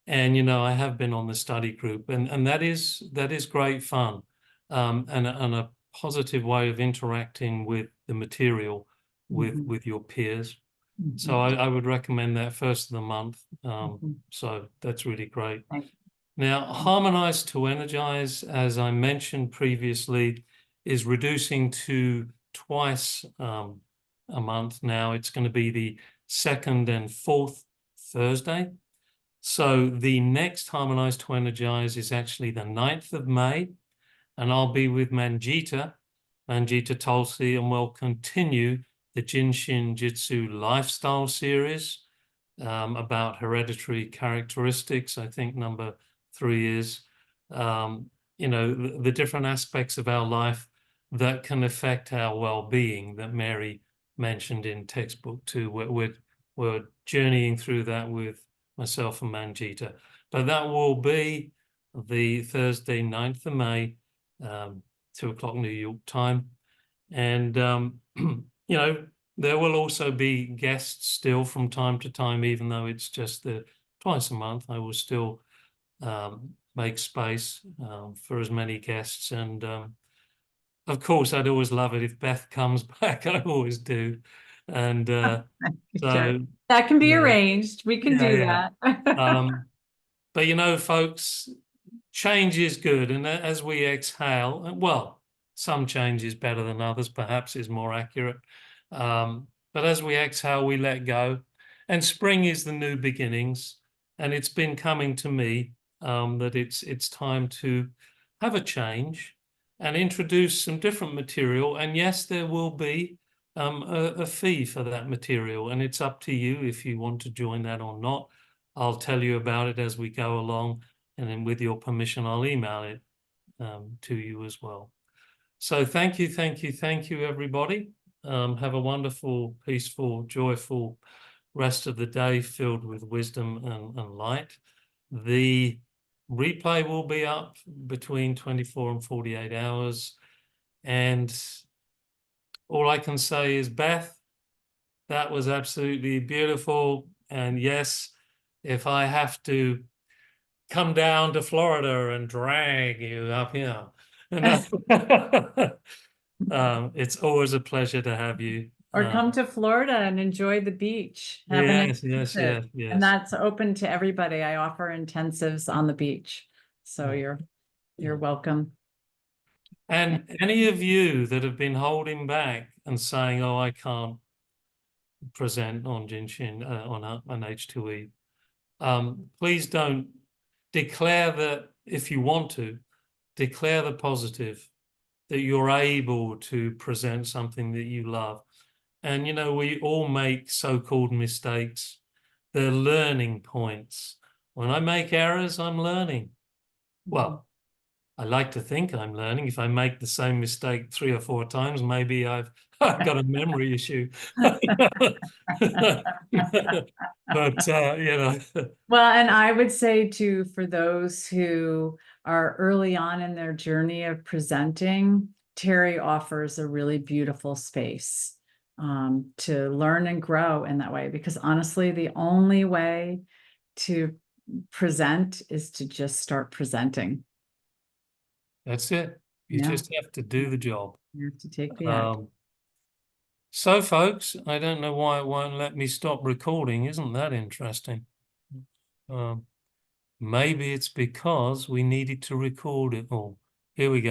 And, you know, I have been on the study group, and that is great fun, and a positive way of interacting with the material with your peers. So I would recommend that first of the month. So that's really great. Now, Harmonize2Energize, as I mentioned previously, is reducing to twice a month now. It's going to be the second and fourth Thursday. So the next Harmonize2Energize is actually the 9th of May, and I'll be with Manjita Tulsi, and we'll continue the JIN SHIN JYUTSU lifestyle series about hereditary characteristics. I think number 3 is, you know, the different aspects of our life that can affect our well-being that Mary mentioned in textbook 2. We're journeying through that with myself and Manjita. But that will be the Thursday, 9th of May, 2 o'clock New York time. And, you know, there will also be guests still from time to time, even though it's just the twice a month. I will still make space for as many guests. And of course, I'd always love it if Beth comes back. I always do. And Sure. That can be arranged. We can do that. But, you know, folks, change is good. And as we exhale, well, some change is better than others, perhaps is more accurate. But as we exhale, we let go. And spring is the new beginnings. And it's been coming to me that it's time to have a change and introduce some different material. And yes, there will be a fee for that material. And it's up to you if you want to join that or not. I'll tell you about it as we go along. And then with your permission, I'll email it to you as well. So thank you, everybody. Have a wonderful, peaceful, joyful rest of the day filled with wisdom and light. The replay will be up between 24 and 48 hours. And all I can say is, Beth, that was absolutely beautiful. And yes, if I have to come down to Florida and drag you up here, it's always a pleasure to have you. Or come to Florida and enjoy the beach. Have Yes. And that's open to everybody. I offer intensives on the beach. So you're welcome. And any of you that have been holding back and saying, oh, I can't present on JIN SHIN, on H2E, please don't declare that. If you want to, declare the positive, that you're able to present something that you love. And, you know, we all make so-called mistakes. They're learning points. When I make errors, I'm learning. Well, I like to think I'm learning. If I make the same mistake 3 or 4 times, maybe I've got a memory issue. But, you know. Well, and I would say too, for those who are early on in their journey of presenting, Terry offers a really beautiful space to learn and grow in that way. Because honestly, the only way to present is to just start presenting. That's it. You just have to do the job. You have to take the action. So, folks, I don't know why it won't let me stop recording. Isn't that interesting? Maybe it's because we needed to record it all. Here we go.